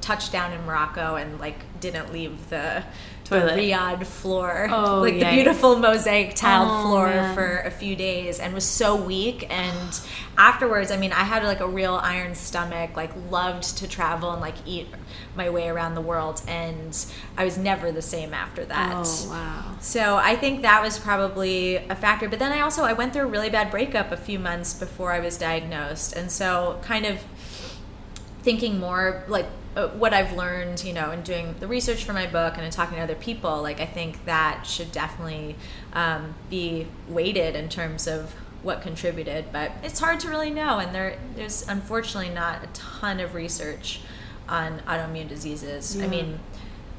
touched down in Morocco and didn't leave the Riyadh floor, the beautiful mosaic tiled floor for a few days, and was so weak. And afterwards, I mean, I had a real iron stomach, loved to travel and eat my way around the world, and I was never the same after that. Oh, wow. So I think that was probably a factor. But then I went through a really bad breakup a few months before I was diagnosed, and so kind of thinking more what I've learned, in doing the research for my book and in talking to other people, I think that should definitely be weighted in terms of what contributed. But it's hard to really know, and there's unfortunately not a ton of research on autoimmune diseases. Yeah. I mean,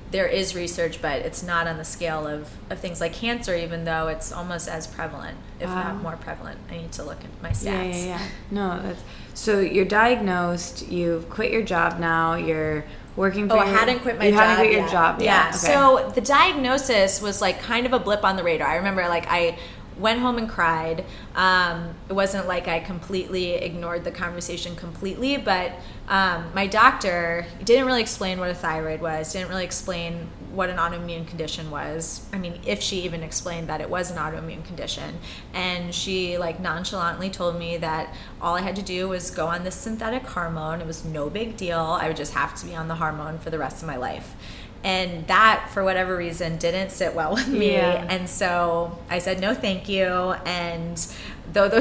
there is research, but it's not on the scale of things like cancer, even though it's almost as prevalent, if not more prevalent. I need to look at my stats. Yeah. No, so you're diagnosed, you've quit your job now, you're working for I hadn't quit my job. You hadn't quit your job yet. Yeah. Okay. So the diagnosis was kind of a blip on the radar. I remember I went home and cried. It wasn't like I completely ignored the conversation completely, but my doctor didn't really explain what a thyroid was, didn't really explain what an autoimmune condition was. I mean, if she even explained that it was an autoimmune condition. And she nonchalantly told me that all I had to do was go on this synthetic hormone. It was no big deal. I would just have to be on the hormone for the rest of my life. And that, for whatever reason, didn't sit well with me. Yeah. And so I said, no, thank you. And though that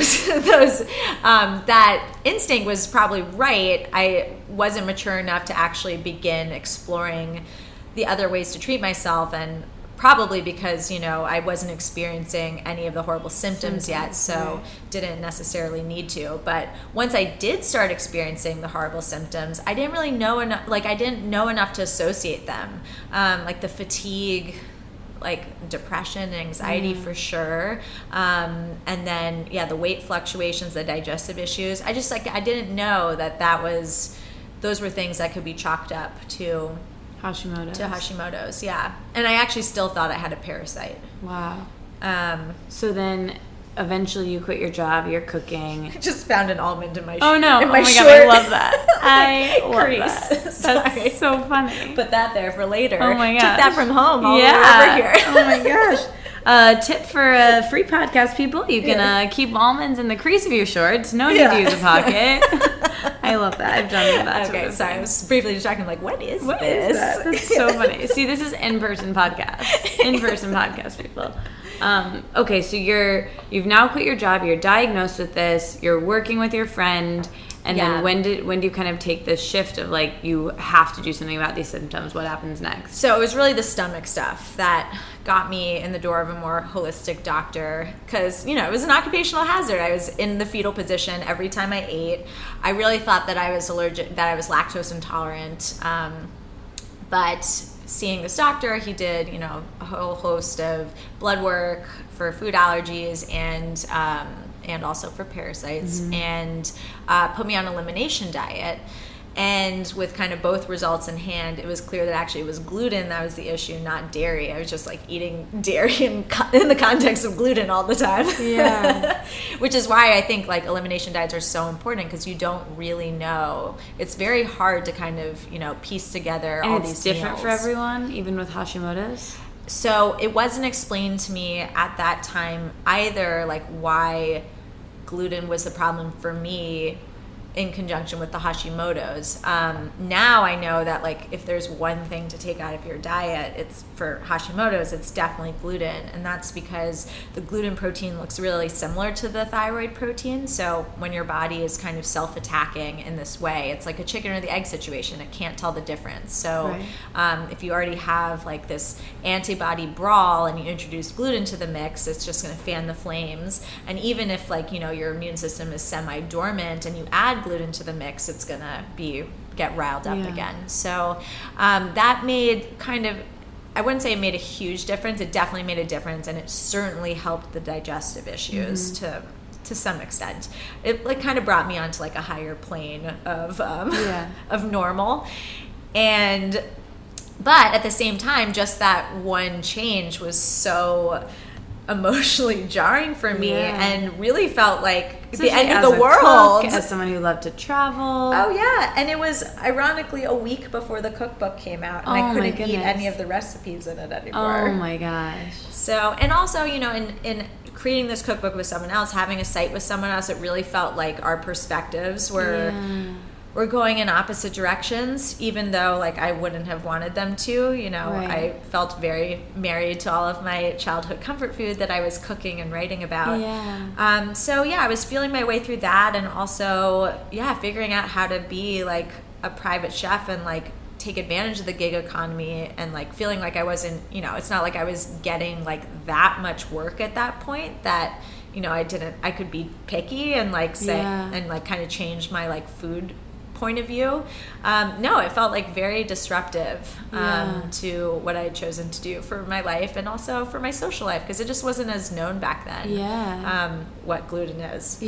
instinct was probably right, I wasn't mature enough to actually begin exploring the other ways to treat myself. And probably because, I wasn't experiencing any of the horrible symptoms yet, so didn't necessarily need to. But once I did start experiencing the horrible symptoms, I didn't really know enough, I didn't know enough to associate them. The fatigue, depression, anxiety for sure. And then, the weight fluctuations, the digestive issues. I just, I didn't know that was those were things that could be chalked up to Hashimoto's, yeah. And I actually still thought I had a parasite. Wow. So then eventually you quit your job, you're cooking. I just found an almond in my shirt. Oh no. In my God, shirt. I love that. I love that. Sorry. That's so funny. Put that there for later. Oh my gosh. Took that from home all the way over here. Oh my gosh. Tip for free podcast people, you can keep almonds in the crease of your shorts. No need to use a pocket. I love that. I've done that. Okay, sorry. I was briefly distracted. I'm like, what is what this? Is that? That's so funny. See, this is in-person podcast. In-person podcast, people. Okay, so you've now quit your job. You're diagnosed with this. You're working with your friend. And then when do you kind of take this shift of like you have to do something about these symptoms? What happens next? So it was really the stomach stuff that got me in the door of a more holistic doctor because, it was an occupational hazard. I was in the fetal position every time I ate. I really thought that I was lactose intolerant. But seeing this doctor, he did, a whole host of blood work for food allergies and also for parasites, and put me on an elimination diet. And with kind of both results in hand, it was clear that actually it was gluten that was the issue, not dairy. I was just like eating dairy in the context of gluten all the time. Yeah. Which is why I think like elimination diets are so important because you don't really know. It's very hard to kind of, piece together all these meals. And it's different for everyone, even with Hashimoto's? So it wasn't explained to me at that time either, like why gluten was the problem for me in conjunction with the Hashimoto's. Now I know that like if there's one thing to take out of your diet, it's for Hashimoto's, it's definitely gluten. And that's because the gluten protein looks really similar to the thyroid protein. So when your body is kind of self-attacking in this way, it's like a chicken or the egg situation. It can't tell the difference. So if you already have like this antibody brawl and you introduce gluten to the mix, it's just going to fan the flames. And even if like, your immune system is semi-dormant and you add gluten to the mix, it's gonna get riled up again. So that made kind of, I wouldn't say it made a huge difference. It definitely made a difference, and it certainly helped the digestive issues to some extent. It like kind of brought me onto like a higher plane of normal. But at the same time, just that one change was so emotionally jarring for me and really felt like especially the end of the world. Cook, as someone who loved to travel. Oh yeah, and it was ironically a week before the cookbook came out, and I couldn't eat any of the recipes in it anymore. Oh my gosh. So, and also, in creating this cookbook with someone else, having a site with someone else, it really felt like our perspectives were going in opposite directions, even though like I wouldn't have wanted them to. I felt very married to all of my childhood comfort food that I was cooking and writing about. I was feeling my way through that, and also figuring out how to be like a private chef and like take advantage of the gig economy, and like feeling like I wasn't, it's not like I was getting like that much work at that point that I could be picky and like say and like kind of change my like food point of view. No, it felt like very disruptive to what I had chosen to do for my life and also for my social life, because it just wasn't as known back then what gluten is.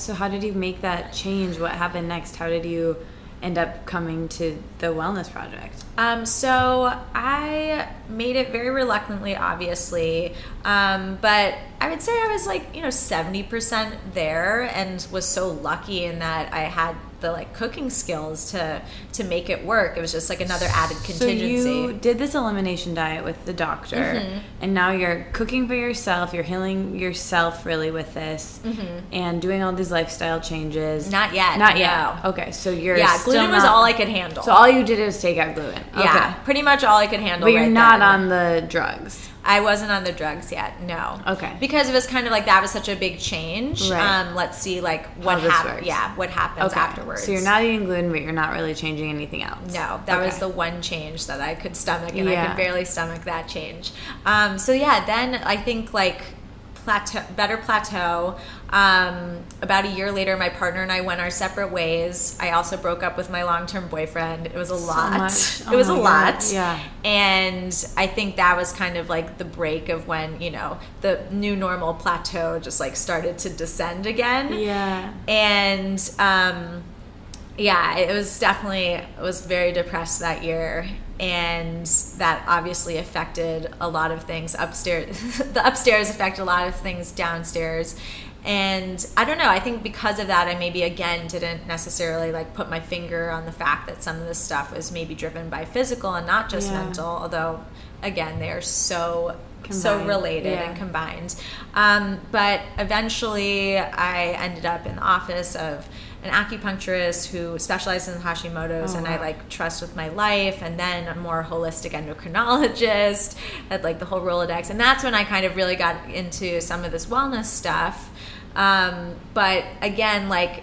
So how did you make that change? What happened next? How did you end up coming to the wellness project? So I made it very reluctantly, obviously, but I would say I was like 70% there, and was so lucky in that I had the like cooking skills to make it work. It was just like another added contingency. So you did this elimination diet with the doctor, and now you're cooking for yourself. You're healing yourself really with this, and doing all these lifestyle changes. Not yet. No. Okay, so you're gluten was all I could handle. So all you did is take out gluten. Yeah, pretty much all I could handle. But you're not on the drugs. I wasn't on the drugs yet, no. Okay. Because it was kind of like that was such a big change. Right. Let's see like what happens. Yeah, what happens afterwards. So you're not eating gluten, but you're not really changing anything else. No, that was the one change that I could stomach, and I could barely stomach that change. Then I think like better plateau. About a year later, my partner and I went our separate ways. I also broke up with my long-term boyfriend. It was a lot. It was a lot. Yeah. And I think that was kind of like the break of when, the new normal plateau just like started to descend again. Yeah. And Yeah, it was very depressed that year, and that obviously affected a lot of things upstairs. The upstairs affected a lot of things downstairs. And I don't know, I think because of that, I maybe again didn't necessarily like put my finger on the fact that some of this stuff was maybe driven by physical and not just mental, although again, they are so related and combined. But eventually I ended up in the office of an acupuncturist who specializes in Hashimoto's, and I like trust with my life, and then a more holistic endocrinologist, had like the whole Rolodex. And that's when I kind of really got into some of this wellness stuff. But again, like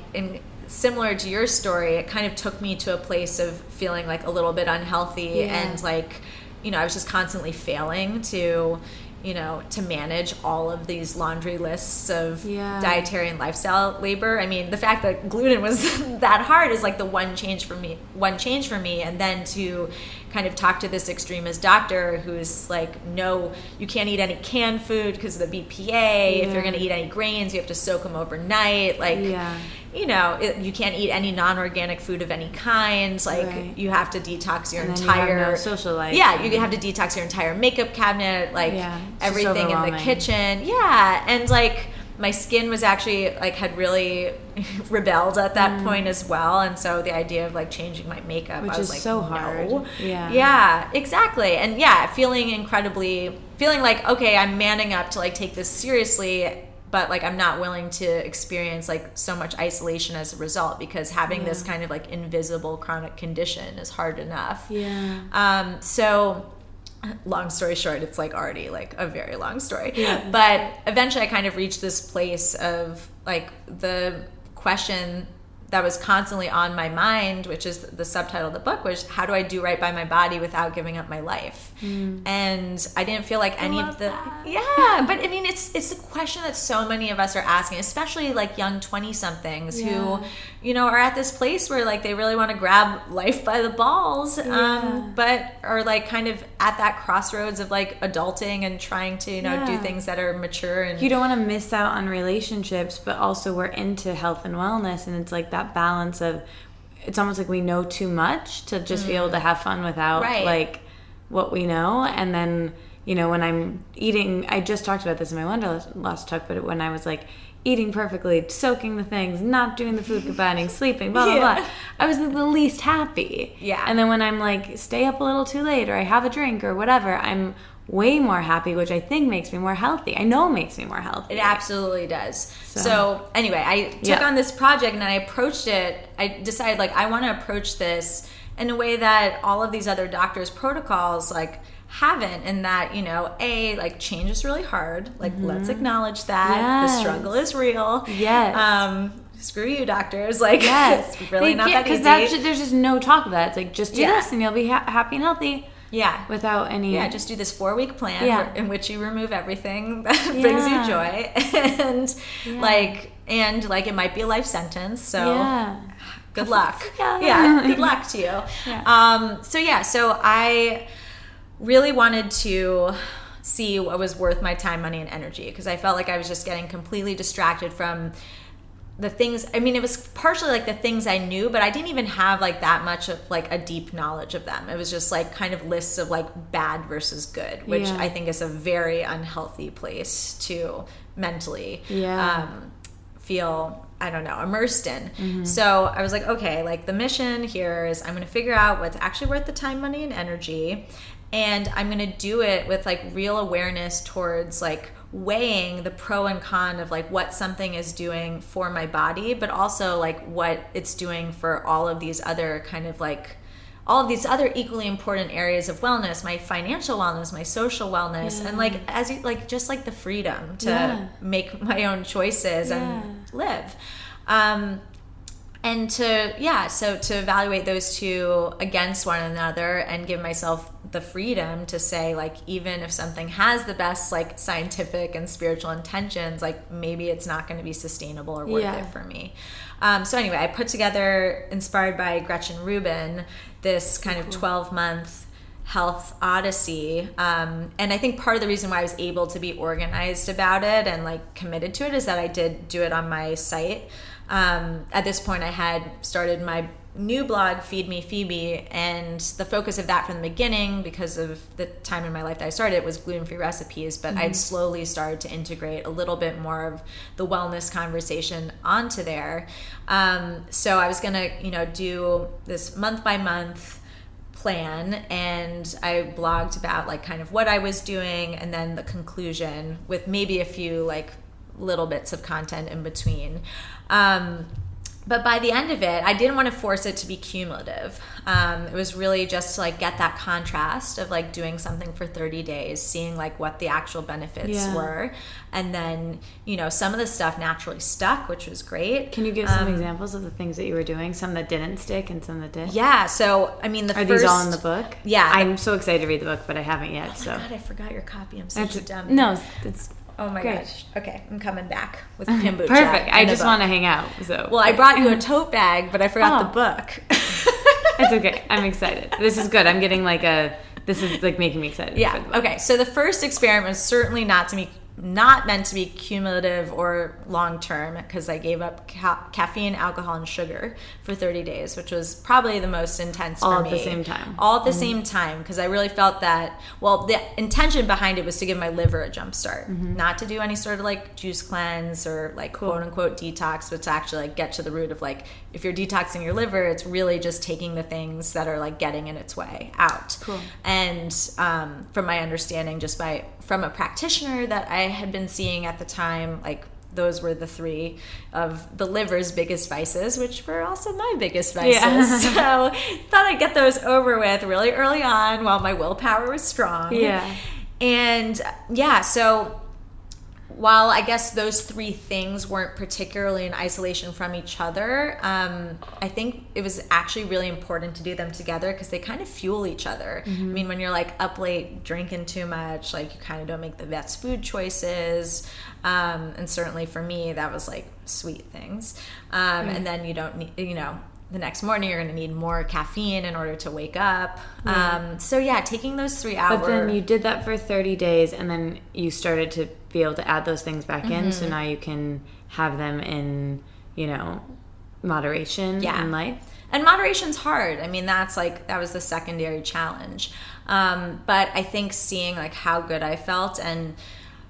similar to your story, it kind of took me to a place of feeling like a little bit unhealthy and like, you know, I was just constantly failing to, you know, to manage all of these laundry lists of dietary and lifestyle labor. I mean, the fact that gluten was that hard is like the one change for me. And then to kind of talk to this extremist doctor who's like, no, you can't eat any canned food because of the BPA. If you're going to eat any grains, you have to soak them overnight. Like, you know, you can't eat any non-organic food of any kind. Like, you have to detox your entire you have no social life. Yeah, you have to detox your entire makeup cabinet, like everything in the kitchen. Yeah, and like my skin was actually like had really rebelled at that point as well, and so the idea of like changing my makeup, which I was is like, so hard. No. Yeah, exactly, and feeling like, okay, I'm manning up to like take this seriously, but like I'm not willing to experience like so much isolation as a result, because having this kind of like invisible chronic condition is hard enough. So long story short, it's like already like a very long story. But eventually I kind of reached this place of like the question that was constantly on my mind, which is the subtitle of the book, was how do I do right by my body without giving up my life? And I didn't feel like any of the but I mean it's the question that so many of us are asking, especially like young 20-somethings who, you know, are at this place where like they really want to grab life by the balls, but are like kind of at that crossroads of like adulting and trying to, you know, do things that are mature. And you don't want to miss out on relationships, but also we're into health and wellness, and it's like that balance of, it's almost like we know too much to just be able to have fun without like what we know. And then, you know, when I'm eating, I just talked about this in my Wanderlust talk, but when I was like eating perfectly, soaking the things, not doing the food combining, sleeping, blah, blah, blah, I was the least happy. And then when I'm like, stay up a little too late, or I have a drink or whatever, I'm way more happy, which I think makes me more healthy. I know it makes me more healthy. It absolutely does. So anyway, I took on this project and I approached it. I decided like I want to approach this in a way that all of these other doctors' protocols like haven't, in that, you know, like change is really hard. Like let's acknowledge that the struggle is real. Screw you, doctors. Like it's really not that easy. Because there's just no talk of that. It's like just do this and you'll be happy and healthy. Without any... just do this 4-week plan in which you remove everything that brings you joy. And like it might be a life sentence. So good luck. Good luck to you. So I really wanted to see what was worth my time, money, and energy, because I felt like I was just getting completely distracted from the things. I mean, it was partially like the things I knew, but I didn't even have like that much of like a deep knowledge of them. It was just like kind of lists of like bad versus good, which I think is a very unhealthy place to mentally feel, I don't know, immersed in. So I was like, okay, like the mission here is I'm going to figure out what's actually worth the time, money, and energy. And I'm going to do it with like real awareness towards like weighing the pro and con of like what something is doing for my body, but also like what it's doing for all of these other kind of like all of these other equally important areas of wellness, my financial wellness, my social wellness, and like as you like just like the freedom to make my own choices and live. And to evaluate those two against one another and give myself the freedom to say, like, even if something has the best like scientific and spiritual intentions, like maybe it's not going to be sustainable or worth it for me. So anyway, I put together, inspired by Gretchen Rubin, this kind of 12-month health odyssey. And I think part of the reason why I was able to be organized about it and like committed to it is that I did do it on my site. At this point, I had started my new blog, Feed Me Phoebe, and the focus of that from the beginning, because of the time in my life that I started, was gluten-free recipes, but I'd slowly started to integrate a little bit more of the wellness conversation onto there. So I was gonna, do this month by month plan, and I blogged about like kind of what I was doing, and then the conclusion with maybe a few like little bits of content in between. But by the end of it, I didn't want to force it to be cumulative. It was really just to like get that contrast of like doing something for 30 days, seeing like what the actual benefits were. And then, some of the stuff naturally stuck, which was great. Can you give some examples of the things that you were doing? Some that didn't stick and some that did? Yeah. So, I mean, Are these all in the book? Yeah. I'm so excited to read the book, but I haven't yet. Oh my God, I forgot your copy. I'm such a dumb. No, it's... Oh my gosh. Okay, I'm coming back with kombucha. Perfect. I just want to hang out. So. Well, I brought you a tote bag, but I forgot the book. It's okay. I'm excited. This is good. I'm getting this is like making me excited. Yeah. Okay. So the first experiment was certainly not meant to be cumulative or long term, because I gave up caffeine, alcohol, and sugar for 30 days, which was probably the most intense for me. All at the same time. All at the same time, because I really felt that, well, the intention behind it was to give my liver a jump start, not to do any sort of like juice cleanse or like quote unquote detox, but to actually like get to the root of like, if you're detoxing your liver, it's really just taking the things that are like getting in its way out. Cool. And from my understanding, from a practitioner that I had been seeing at the time, like those were the three of the liver's biggest vices, which were also my biggest vices. Yeah. So thought I'd get those over with really early on while my willpower was strong. Yeah. And yeah, so while I guess those three things weren't particularly in isolation from each other, I think it was actually really important to do them together, because they kind of fuel each other. I mean, when you're like up late drinking too much, like you kind of don't make the best food choices. And certainly for me, that was like sweet things. And then you don't need, the next morning you're going to need more caffeine in order to wake up. So yeah, taking those 3 hours. But then you did that for 30 days, and then you started to be able to add those things back in, so now you can have them in, moderation in life. And moderation's hard. I mean, that was the secondary challenge. But I think seeing like how good I felt, and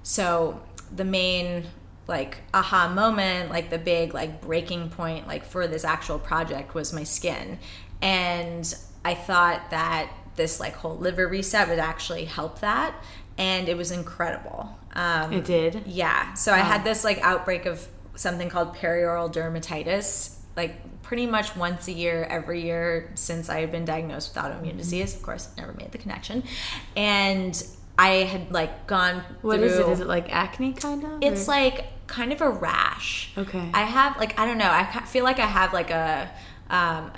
so the main like aha moment, like the big like breaking point like for this actual project was my skin. And I thought that this like whole liver reset would actually help that, and it was incredible. It did? Yeah. So I had this like outbreak of something called perioral dermatitis, like pretty much once a year, every year since I had been diagnosed with autoimmune disease. Of course, never made the connection. And I had like gone through... What is it? Is it like acne kind of? It's like kind of a rash. Okay. I have like, I don't know, I feel like I have like a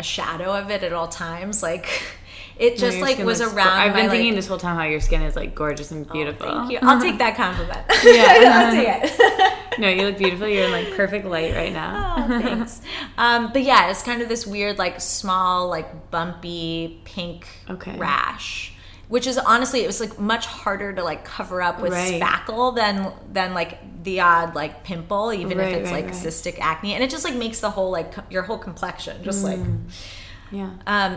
shadow of it at all times. Like it just like was around I've been thinking this whole time how your skin is like gorgeous and beautiful. Oh, thank you. I'll take that compliment. Yeah. I'll take it. No, you look beautiful. You're in like perfect light right now. Oh, thanks. But yeah, it's kind of this weird like small like bumpy pink rash, which is honestly, it was like much harder to like cover up with spackle than like the odd like pimple, even if it's like cystic acne, and it just like makes the whole like your whole complexion just like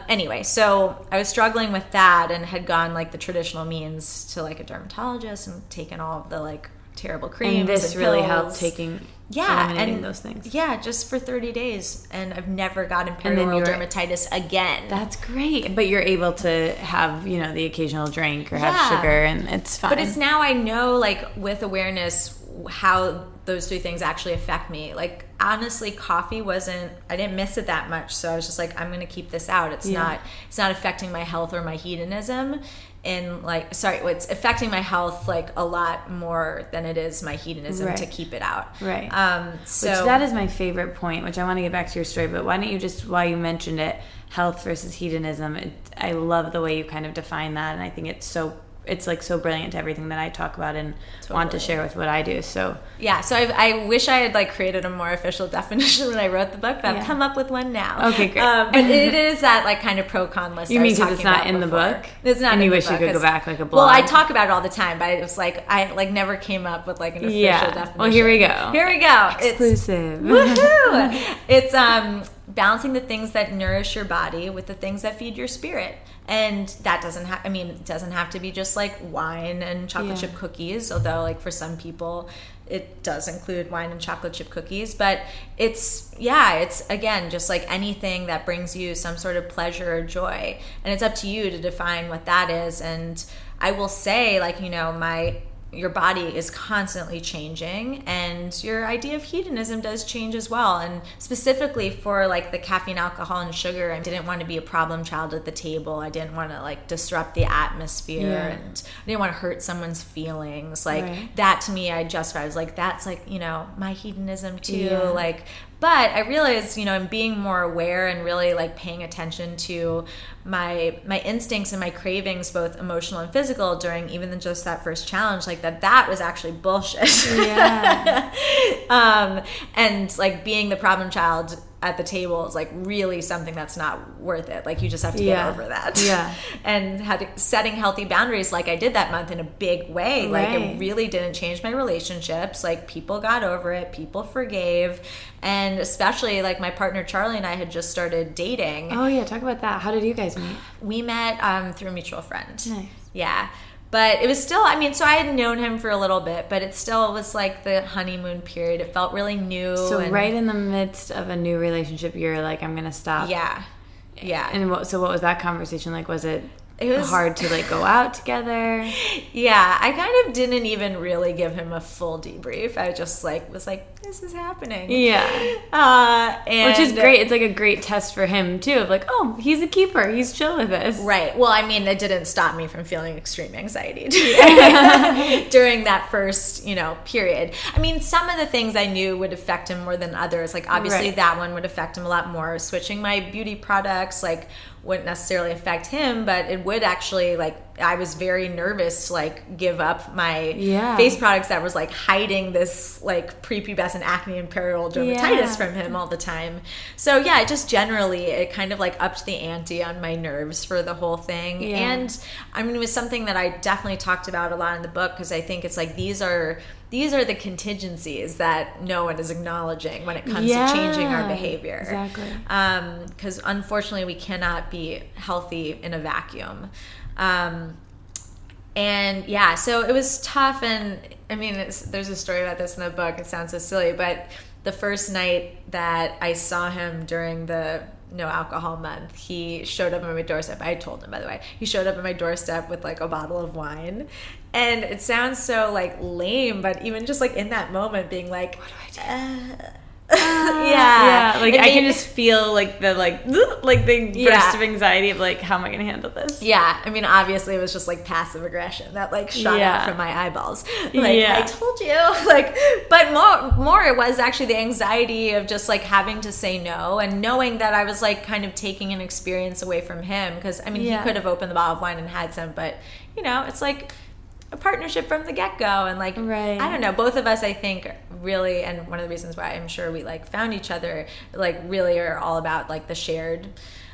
anyway, so I was struggling with that and had gone like the traditional means to like a dermatologist and taken all of the like terrible creams, and this and really pills. helped eliminating those things. Yeah, just for 30 days, and I've never gotten perioral dermatitis again. That's great. But you're able to have, the occasional drink or have sugar, and it's fine. But it's now I know, like, with awareness, how those three things actually affect me. Like, honestly, coffee I didn't miss it that much, so I was just like, I'm going to keep this out. It's not affecting my health or my hedonism. It's affecting my health like a lot more than it is my hedonism to keep it out. Right. Which that is my favorite point, which I want to get back to your story, but why don't you just, while you mentioned it, health versus hedonism, I love the way you kind of define that, and I think it's like so brilliant to everything that I talk about and want to share with what I do. So yeah, so I wish I had like created a more official definition when I wrote the book, but I've come up with one now. Okay, great. But it is that like kind of pro-con list. You mean because it's not in the book? It's not. And you wish you could go back like a blog. Well, I talk about it all the time, but it was like I like never came up with like an official definition. Well, here we go. Here we go. Exclusive. Woohoo! It's balancing the things that nourish your body with the things that feed your spirit. And that doesn't have, it doesn't have to be just like wine and chocolate chip cookies, although like for some people it does include wine and chocolate chip cookies. But it's again, just like anything that brings you some sort of pleasure or joy. And it's up to you to define what that is. And I will say, like, your body is constantly changing, and your idea of hedonism does change as well. And specifically for like the caffeine, alcohol, and sugar, I didn't want to be a problem child at the table. I didn't want to like disrupt the atmosphere, and I didn't want to hurt someone's feelings. Like that to me, I was like, that's like, my hedonism too. Like, but I realized, in being more aware and really like paying attention to my instincts and my cravings, both emotional and physical, during even just that first challenge, like that was actually bullshit. And like being the problem child at the table is like really something that's not worth it. Like you just have to get over that. And setting healthy boundaries, like I did that month in a big way. Like it really didn't change my relationships. Like people got over it, people forgave. And especially like my partner Charlie and I had just started dating. Oh yeah, talk about that. How did you guys meet? We met through a mutual friend. Nice. Yeah. But it was still, so I had known him for a little bit, but it still was like the honeymoon period. It felt really new. So right in the midst of a new relationship, you're like, I'm going to stop. Yeah. And what was that conversation like? Was it hard to like go out together? Yeah, I kind of didn't even really give him a full debrief. I just like was like, this is happening. And which is great. It's like a great test for him too, of like, oh, he's a keeper, he's chill with this. Right. Well, it didn't stop me from feeling extreme anxiety during that first period. Some of the things I knew would affect him more than others. Like obviously that one would affect him a lot more. Switching my beauty products like wouldn't necessarily affect him, but it would actually, like, I was very nervous to like give up my face products that was like hiding this like prepubescent acne and perioral dermatitis from him all the time. So it just generally, it kind of like upped the ante on my nerves for the whole thing. And it was something that I definitely talked about a lot in the book, because I think it's like these are the contingencies that no one is acknowledging when it comes to changing our behavior. Exactly. Because unfortunately we cannot be healthy in a vacuum. So it was tough. And there's a story about this in the book. It sounds so silly, but the first night that I saw him during the no alcohol month, he showed up on my doorstep. I told him, by the way, he showed up at my doorstep with like a bottle of wine. And it sounds so like lame, but even just like in that moment being like, what do I do? Like I can just feel like the burst of anxiety of like, how am I going to handle this? Obviously it was just like passive aggression that like shot out from my eyeballs. I told you, like, but more it was actually the anxiety of just like having to say no, and knowing that I was like kind of taking an experience away from him, because he could have opened the bottle of wine and had some, but it's like a partnership from the get-go. And like I don't know, both of us, I think, really, and one of the reasons why I'm sure we like found each other, like really are all about like the shared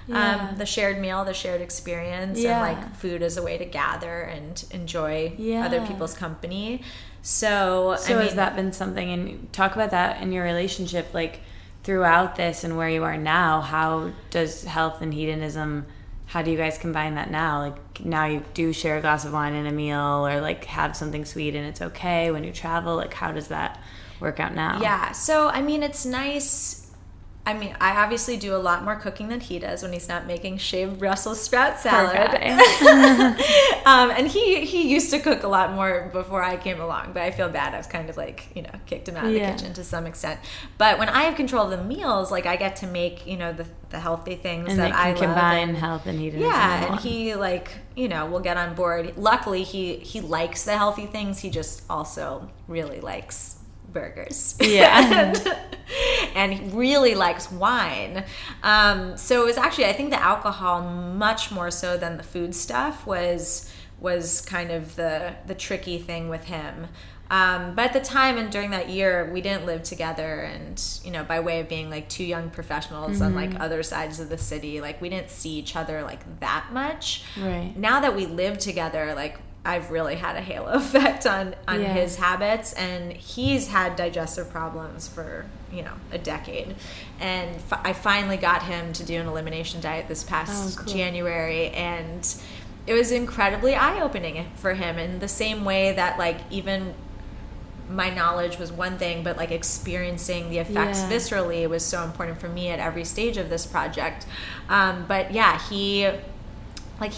meal, the shared experience, and like food as a way to gather and enjoy other people's company. So has that been something, and talk about that in your relationship, like throughout this and where you are now? How does health and hedonism, how do you guys combine that now? Like now you do share a glass of wine in a meal, or like have something sweet and it's okay when you travel. Like how does that work out now? Yeah. So, it's nice. I obviously do a lot more cooking than he does when he's not making shaved Brussels sprout salad. And he used to cook a lot more before I came along, but I feel bad. I was kind of like, kicked him out of the kitchen to some extent. But when I have control of the meals, like I get to make, the healthy things and that I love. Combine health and hedonism. Yeah, and he like, will get on board. Luckily, he likes the healthy things. He just also really likes burgers. And he really likes wine. So it was actually, I think the alcohol, much more so than the food stuff, was kind of the tricky thing with him. But at the time and during that year, we didn't live together, and by way of being like two young professionals on like other sides of the city, like we didn't see each other like that much. Right. Now that we live together, like I've really had a halo effect on his habits, and he's had digestive problems for a decade. And I finally got him to do an elimination diet this past January, and it was incredibly eye-opening for him in the same way that like even my knowledge was one thing, but like experiencing the effects viscerally was so important for me at every stage of this project. But yeah, he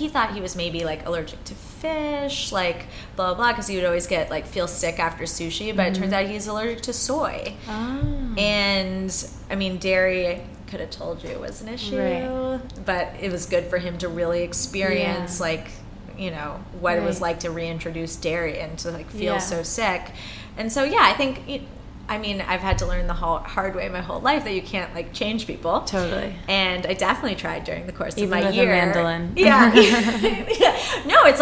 thought he was maybe like allergic to fish, like blah, blah, blah, because he would always feel sick after sushi, but it turns out he's allergic to soy. And I mean, dairy, could have told you it was an issue, but it was good for him to really experience what it was like to reintroduce dairy and to feel so sick. And so, I think, I've had to learn the hard way my whole life that you can't change people. Totally. And I definitely tried during the course Even of my with year. a mandolin. Yeah. No, it's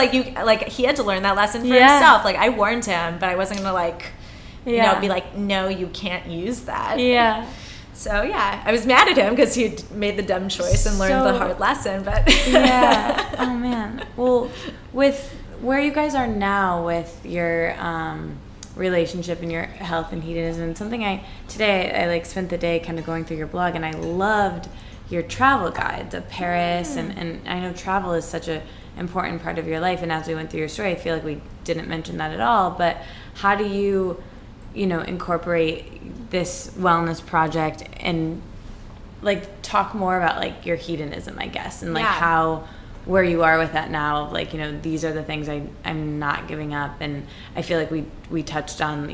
he had to learn that lesson for himself. I warned him, but I wasn't gonna be like, no, you can't use that. Yeah. So I was mad at him because he made the dumb choice and learned the hard lesson. But Oh man. Well, with where you guys are now with your relationship and your health and hedonism, something today I spent the day kind of going through your blog, and I loved your travel guides of Paris, and I know travel is such a important part of your life, and as we went through your story, I feel like we didn't mention that at all. But how do you incorporate this wellness project and talk more about your hedonism, I guess, and how where you are with that now of these are the things I'm not giving up. And I feel like we touched on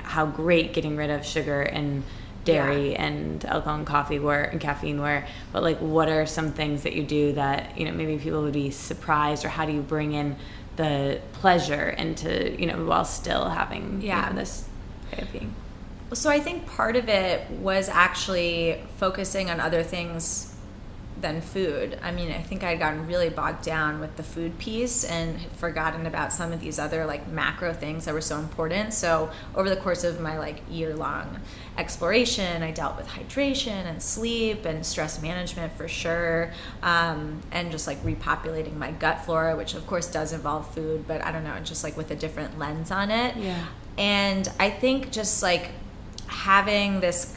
how great getting rid of sugar and dairy and alcohol and coffee were and caffeine were, but what are some things that you do that maybe people would be surprised, or how do you bring in the pleasure into while still having this way of being? So I think part of it was actually focusing on other things than food. I think I had gotten really bogged down with the food piece and had forgotten about some of these other macro things that were so important. So over the course of my year-long exploration, I dealt with hydration and sleep and stress management for sure, and just repopulating my gut flora, which of course does involve food, but I don't know, just with a different lens on it. And I think just having this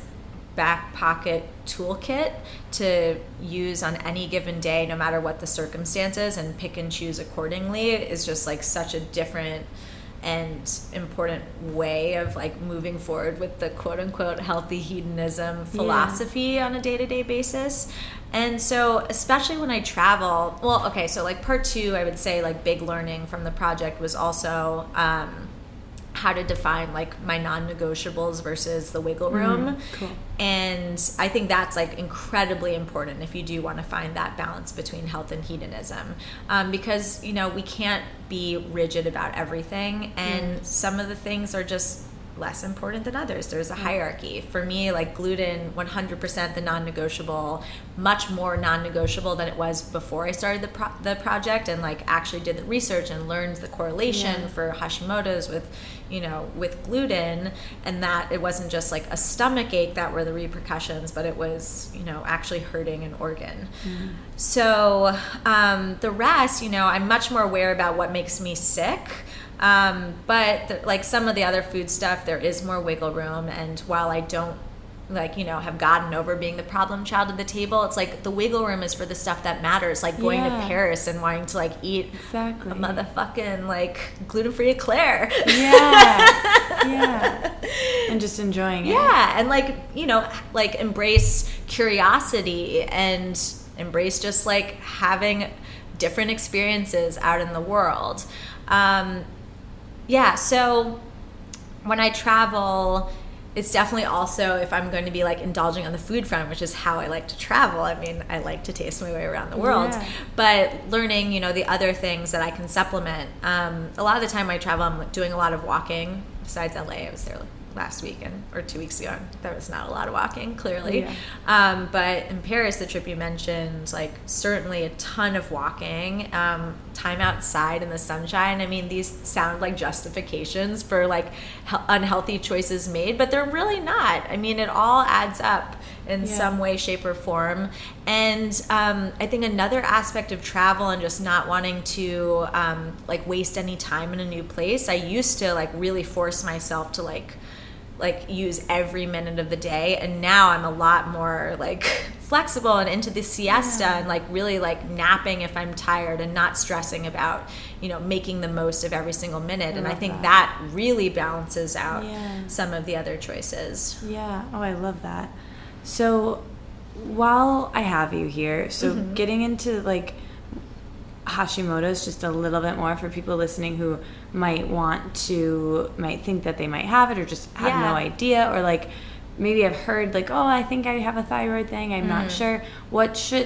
back pocket toolkit to use on any given day, no matter what the circumstances, and pick and choose accordingly, is just such a different and important way of moving forward with the quote unquote healthy hedonism philosophy on a day-to-day basis. And so especially when I travel, part two, I would say big learning from the project was also how to define my non-negotiables versus the wiggle room. Cool. And I think that's incredibly important if you do want to find that balance between health and hedonism, because we can't be rigid about everything, and some of the things are just less important than others. There's a hierarchy. For me, gluten, 100% the non-negotiable, much more non-negotiable than it was before I started the project, and actually did the research and learned the correlation for Hashimoto's with gluten, and that it wasn't just a stomach ache that were the repercussions, but it was actually hurting an organ. So the rest, I'm much more aware about what makes me sick. But some of the other food stuff, there is more wiggle room. And while I don't have gotten over being the problem child at the table, it's the wiggle room is for the stuff that matters, going to Paris and wanting to eat a motherfucking gluten-free eclair. And just enjoying it. And embrace curiosity and embrace just having different experiences out in the world. So when I travel, it's definitely also, if I'm going to be indulging on the food front, which is how I like to travel. I like to taste my way around the world, but learning, the other things that I can supplement. A lot of the time I travel, I'm doing a lot of walking. Besides LA, I was there last weekend or 2 weeks ago. There was not a lot of walking, clearly. But in Paris, the trip you mentioned, certainly a ton of walking, time outside in the sunshine. These sound like justifications for unhealthy choices made, but they're really not. It all adds up in some way, shape, or form. And I think another aspect of travel and just not wanting to waste any time in a new place, I used to really force myself to like use every minute of the day, and now I'm a lot more like flexible and into the siesta and like really like napping if I'm tired and not stressing about, you know, making the most of every single minute. And I think that really balances out some of the other choices. Yeah. Oh, I love that. So while I have you here, so getting into like Hashimoto's just a little bit more for people listening who might think that they might have it or just have no idea, or like maybe I've heard like, oh, I think I have a thyroid thing, I'm not sure.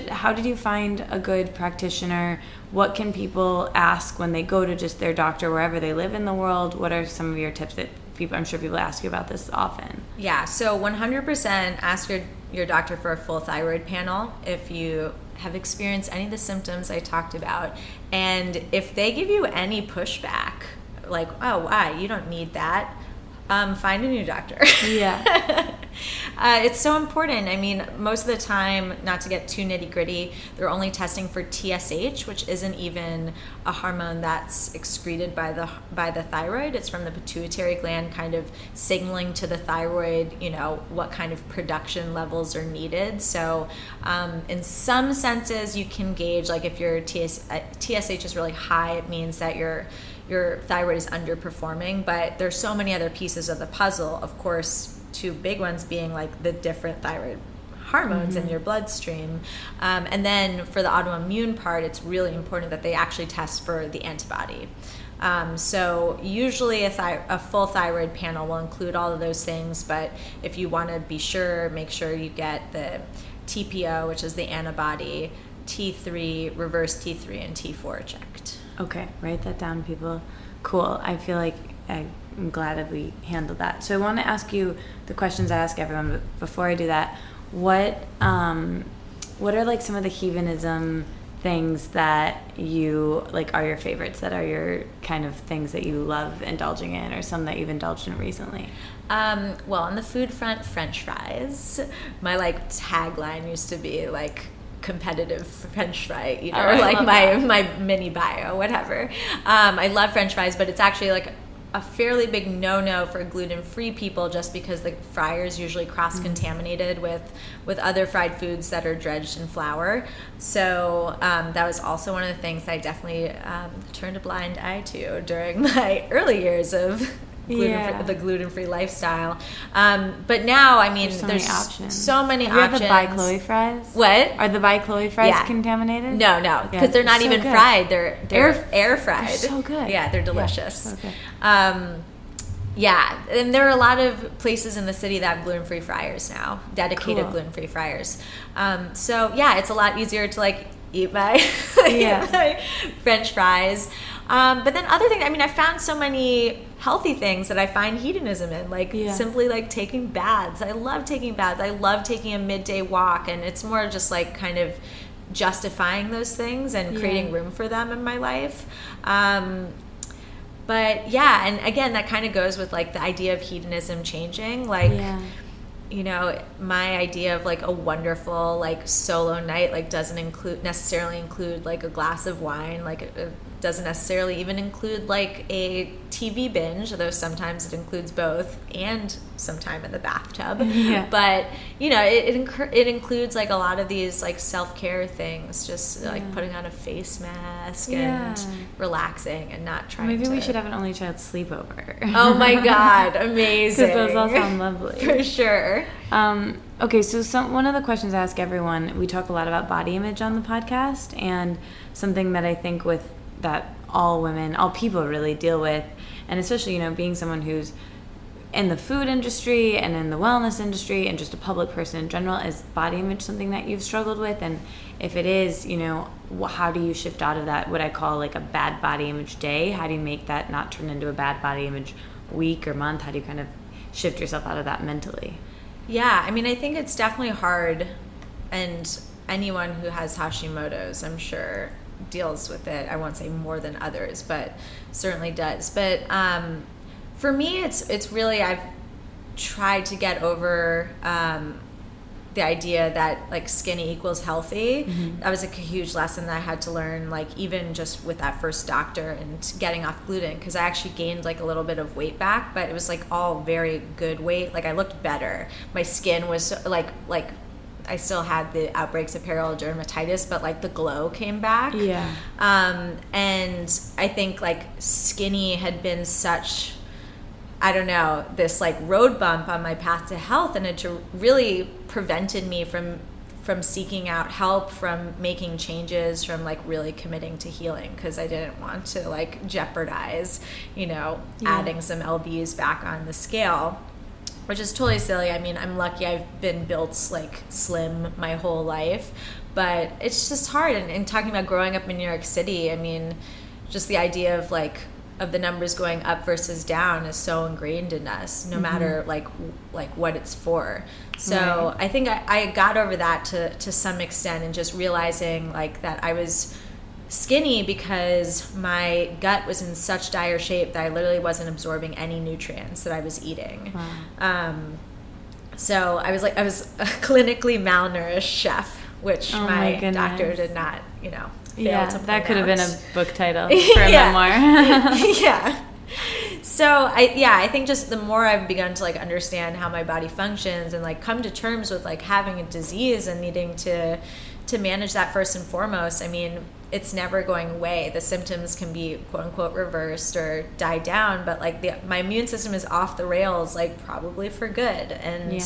How did you find a good practitioner? What can people ask when they go to just their doctor wherever they live in the world? What are some of your tips that I'm sure people ask you about this often? Yeah, so 100% ask your doctor for a full thyroid panel if you have experienced any of the symptoms I talked about. And if they give you any pushback, like, oh, why, you don't need that, find a new doctor. Yeah. It's so important. I mean, most of the time, not to get too nitty gritty, they're only testing for TSH, which isn't even a hormone that's excreted by the thyroid. It's from the pituitary gland, kind of signaling to the thyroid, you know, what kind of production levels are needed. So in some senses, you can gauge, like if your TSH is really high, it means that your thyroid is underperforming. But there's so many other pieces of the puzzle. Of course, two big ones being like the different thyroid hormones in your bloodstream. And then for the autoimmune part, it's really important that they actually test for the antibody. So usually a full thyroid panel will include all of those things, but if you want to be sure, make sure you get the TPO, which is the antibody, T3, reverse T3, and T4 checked. Okay, write that down, people. Cool. I feel like I'm glad that we handled that. So I want to ask you the questions I ask everyone, but before I do that, what are like some of the hedonism things that you like are your favorites, that are your kind of things that you love indulging in, or some that you've indulged in recently? Well, on the food front, French fries. My like tagline used to be like competitive French fry eater, or like my mini bio, whatever. I love French fries, but it's actually like a fairly big no-no for gluten-free people, just because the fryer is usually cross-contaminated with other fried foods that are dredged in flour. So that was also one of the things I definitely turned a blind eye to during my early years of the gluten-free lifestyle. But now, I mean, there's so many options. Have you had the bi-Chloe fries? What? Are the bi-Chloe fries contaminated? No, because they're not even fried. They're air fried. They're so good. Yeah, they're delicious. Yeah, so good. And there are a lot of places in the city that have gluten-free fryers now, dedicated gluten-free fryers. So yeah, it's a lot easier to like eat my French fries. But then other things, I mean, I found so many healthy things that I find hedonism in, like simply like taking baths. I love taking baths. I love taking a midday walk, and it's more just like kind of justifying those things and creating room for them in my life. But yeah, and again, that kind of goes with like the idea of hedonism changing. Like, you know, my idea of like a wonderful like solo night like doesn't necessarily include like a glass of wine. Like it doesn't necessarily even include like a TV binge, though sometimes it includes both, and some time in the bathtub. But you know, it includes like a lot of these like self-care things, just like putting on a face mask and relaxing and not trying Maybe we should have an only child sleepover. Oh my god, amazing. Because those all sound lovely. For sure. Okay, so one of the questions I ask everyone, we talk a lot about body image on the podcast, and something that I think that all women, all people really deal with, and especially, you know, being someone who's in the food industry and in the wellness industry and just a public person in general, is body image something that you've struggled with? And if it is, you know, how do you shift out of that, what I call like a bad body image day? How do you make that not turn into a bad body image week or month? How do you kind of shift yourself out of that mentally? Yeah, I mean, I think it's definitely hard, and anyone who has Hashimoto's, I'm sure, deals with it. I won't say more than others, but certainly does. But for me, it's really, I've tried to get over the idea that like skinny equals healthy. That was like a huge lesson that I had to learn, like even just with that first doctor and getting off gluten, because I actually gained like a little bit of weight back, but it was like all very good weight. Like I looked better. My skin was like I still had the outbreaks of perioral dermatitis, but like the glow came back. Yeah. And I think like skinny had been such, I don't know, this like road bump on my path to health, and it really prevented me from seeking out help, from making changes, from like really committing to healing, because I didn't want to like jeopardize, adding some lbs back on the scale, which is totally silly. I mean, I'm lucky I've been built like slim my whole life, but it's just hard. And talking about growing up in New York City, I mean, just the idea of like of the numbers going up versus down is so ingrained in us, no matter like what it's for. So I think I got over that to some extent, and just realizing like that I was skinny because my gut was in such dire shape that I literally wasn't absorbing any nutrients that I was eating. Wow. So I was a clinically malnourished chef, which my doctor did not, fail to point that could have out. been a book title for a memoir. Yeah. So I think just the more I've begun to like understand how my body functions and like come to terms with like having a disease and needing to manage that first and foremost, I mean, it's never going away. The symptoms can be quote unquote reversed or die down, but like my immune system is off the rails, like probably for good. And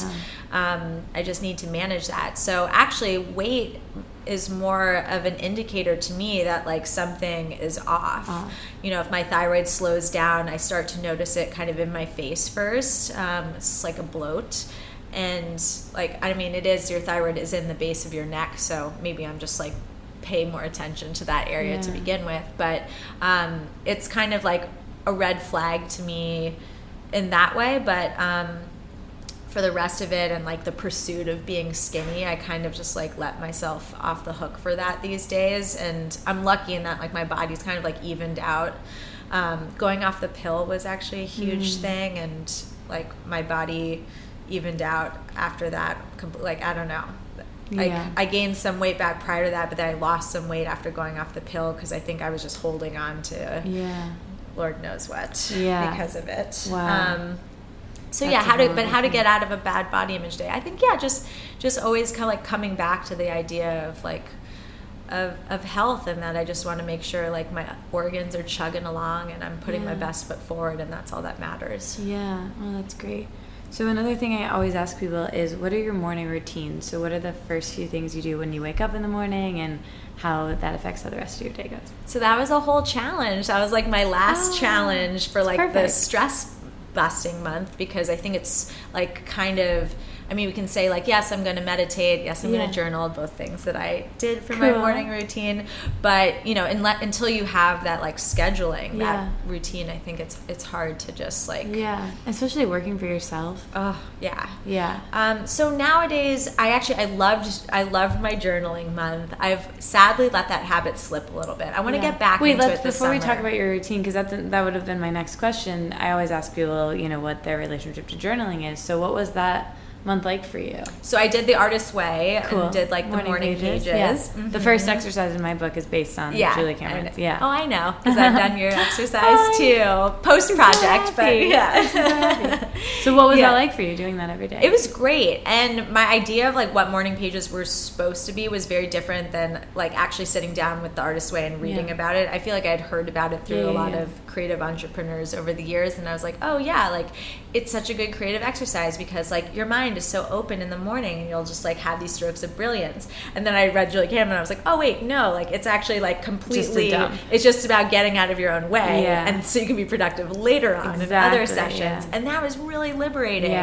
I just need to manage that. So actually weight is more of an indicator to me that like something is off. If my thyroid slows down, I start to notice it kind of in my face first. It's like a bloat. And like, I mean, your thyroid is in the base of your neck, so maybe I'm just like pay more attention to that area to begin with. But it's kind of like a red flag to me in that way. But for the rest of it and like the pursuit of being skinny, I kind of just like let myself off the hook for that these days. And I'm lucky in that like my body's kind of like evened out. Going off the pill was actually a huge thing, and like my body evened out after that. Like, I don't know. Like I gained some weight back prior to that, but then I lost some weight after going off the pill because I think I was just holding on to Lord knows what because of it. Wow. So how to get out of a bad body image day? I think just always kind of like coming back to the idea of like of health, and that I just want to make sure like my organs are chugging along and I'm putting my best foot forward, and that's all that matters. Yeah, well, that's great. So another thing I always ask people is, what are your morning routines? So what are the first few things you do when you wake up in the morning, and how that affects how the rest of your day goes? So that was a whole challenge. That was like my last challenge for like the stress busting month, because I think it's like kind of, I mean, we can say like, yes, I'm going to meditate. Yes, I'm going to journal, both things that I did for my morning routine. But, until you have that like scheduling, that routine, I think it's hard to just like. Yeah. Especially working for yourself. Oh, yeah. Yeah. So nowadays, I loved my journaling month. I've sadly let that habit slip a little bit. I want to get back into it this before summer. we talk about your routine, because that would have been my next question. I always ask people, what their relationship to journaling is. So what was that month like for you? So I did the Artist's Way and did like the morning pages. Yeah. The first exercise in my book is based on Julie Cameron's. Oh, I know, because I've done your exercise too. Post project, but So what was that like for you, doing that every day? It was great, and my idea of like what morning pages were supposed to be was very different than like actually sitting down with the Artist's Way and reading about it. I feel like I had heard about it through a lot of creative entrepreneurs over the years, and I was like, oh yeah, like it's such a good creative exercise because like your mind is so open in the morning and you'll just like have these strokes of brilliance. And then I read Julie Cameron and I was like, oh wait, no, like it's actually like completely, it's just about getting out of your own way, and so you can be productive later on in other sessions. And that was really liberating.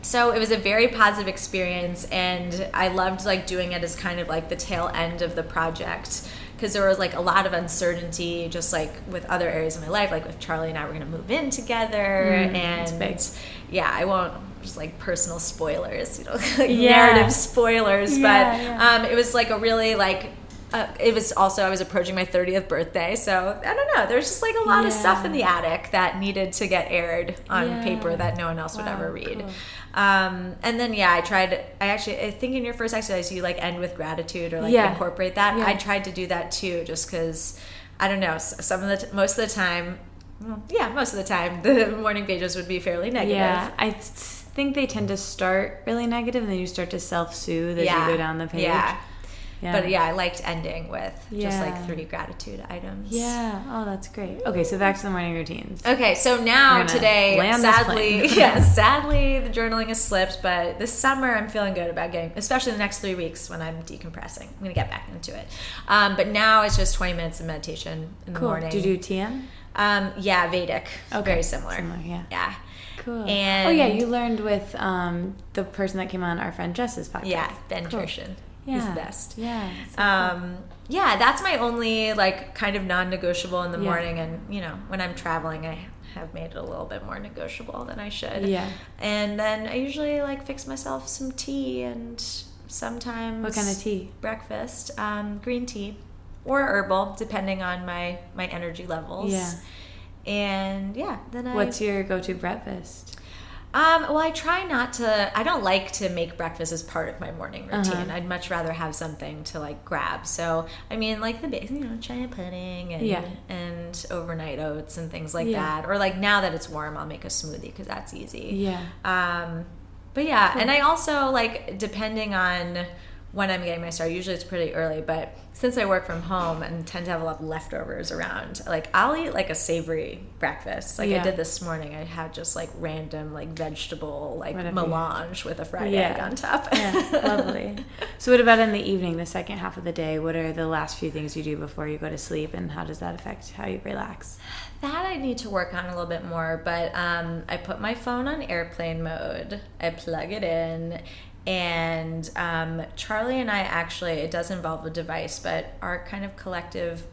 So it was a very positive experience, and I loved like doing it as kind of like the tail end of the project, because there was like a lot of uncertainty just like with other areas of my life, like with Charlie and I were going to move in together, and I won't just like personal spoilers, like narrative spoilers, but it was like a really like It was also, I was approaching my 30th birthday, so I don't know. There's just like a lot of stuff in the attic that needed to get aired on paper that no one else would ever read. Cool. And then, I think in your first exercise, you like end with gratitude or like incorporate that. Yeah. I tried to do that too, just because, I don't know, most of the time, the morning pages would be fairly negative. Yeah, I think they tend to start really negative, and then you start to self-soothe as you go down the page. Yeah. But I liked ending with just like 3 gratitude items. Yeah. Oh, that's great. Okay, so back to the morning routines. Okay, so now today, sadly, the journaling has slipped, but this summer I'm feeling good about getting, especially the next 3 weeks when I'm decompressing. I'm going to get back into it. But now it's just 20 minutes of meditation in the morning. Do you do TM? Vedic. Okay. Very similar. Yeah. Cool. And you learned with the person that came on our friend Jess's podcast. Yeah, Ben Tershin. He's the best. Yeah. So cool. That's my only like kind of non-negotiable in the morning, and when I'm traveling, I have made it a little bit more negotiable than I should. Yeah. And then I usually like fix myself some tea, and sometimes what kind of tea? Breakfast, green tea or herbal, depending on my energy levels. Yeah. And then what's your go-to breakfast? I try not to. I don't like to make breakfast as part of my morning routine. I'd much rather have something to like grab. So I mean, like the basic, china pudding and overnight oats and things like that. Or like now that it's warm, I'll make a smoothie because that's easy. Yeah. But and I also like, depending on when I'm getting my start, usually it's pretty early, but since I work from home and tend to have a lot of leftovers around, like I'll eat like a savory breakfast. Like I did this morning. I had just like random like vegetable like melange with a fried egg on top. Yeah, lovely. So what about in the evening, the second half of the day? What are the last few things you do before you go to sleep, and how does that affect how you relax? That I need to work on a little bit more, but I put my phone on airplane mode. I plug it in. And Charlie and I actually, it does involve a device, but our kind of collective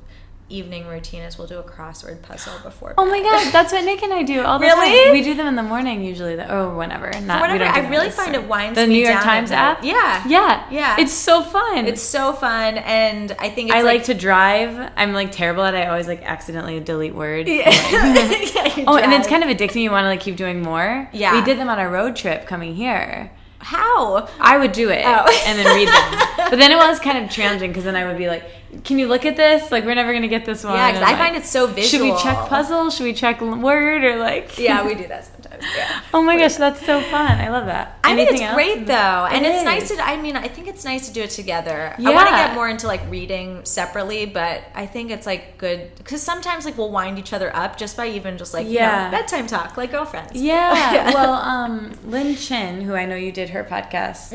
evening routine is we'll do a crossword puzzle before bed. Oh my gosh, that's what Nick and I do all the time. We do them in the morning usually, or whenever. I really find it winds me down. The New York Times app? Yeah. It's so fun. And I think it's like to drive. I'm like terrible at it. I always like accidentally delete words. Yeah. And it's kind of addicting. You want to like keep doing more. Yeah. We did them on our road trip coming here. How? I would do it and then read them. But then it was kind of challenging because then I would be like, can you look at this? Like, we're never going to get this one. Yeah, because I find it so visual. Should we check puzzle? Should we check word? Or like... Yeah, we do that sometimes. Yeah. Oh my gosh, that's so fun. I love that. I think it's great though. And it's nice to, I think it's nice to do it together. Yeah. I want to get more into like reading separately, but I think it's like good because sometimes like we'll wind each other up just by even just like, bedtime talk, like girlfriends. Yeah. Well, Lynn Chin, who I know you did her podcast,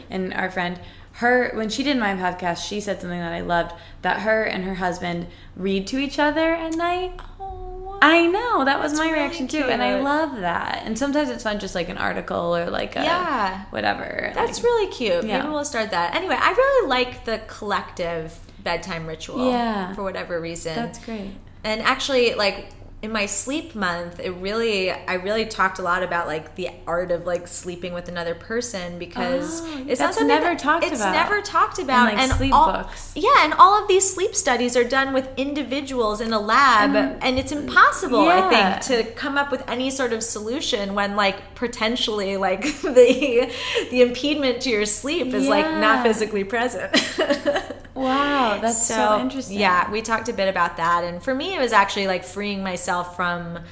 and our friend, when she did my podcast, she said something that I loved, that her and her husband read to each other at night. Oh, I know. That was my reaction too. And I love that. And sometimes it's fun, just like an article or like a whatever. That's really cute. Yeah. Maybe we'll start that. Anyway, I really like the collective bedtime ritual for whatever reason. That's great. And actually, like, in my sleep month, I really talked a lot about like the art of like sleeping with another person because it's never talked about. In, like, sleep books. Yeah, and all of these sleep studies are done with individuals in a lab, and it's impossible, I think, to come up with any sort of solution when like potentially like the impediment to your sleep is like not physically present. Wow, that's so interesting. Yeah, we talked a bit about that, and for me it was actually like freeing myself from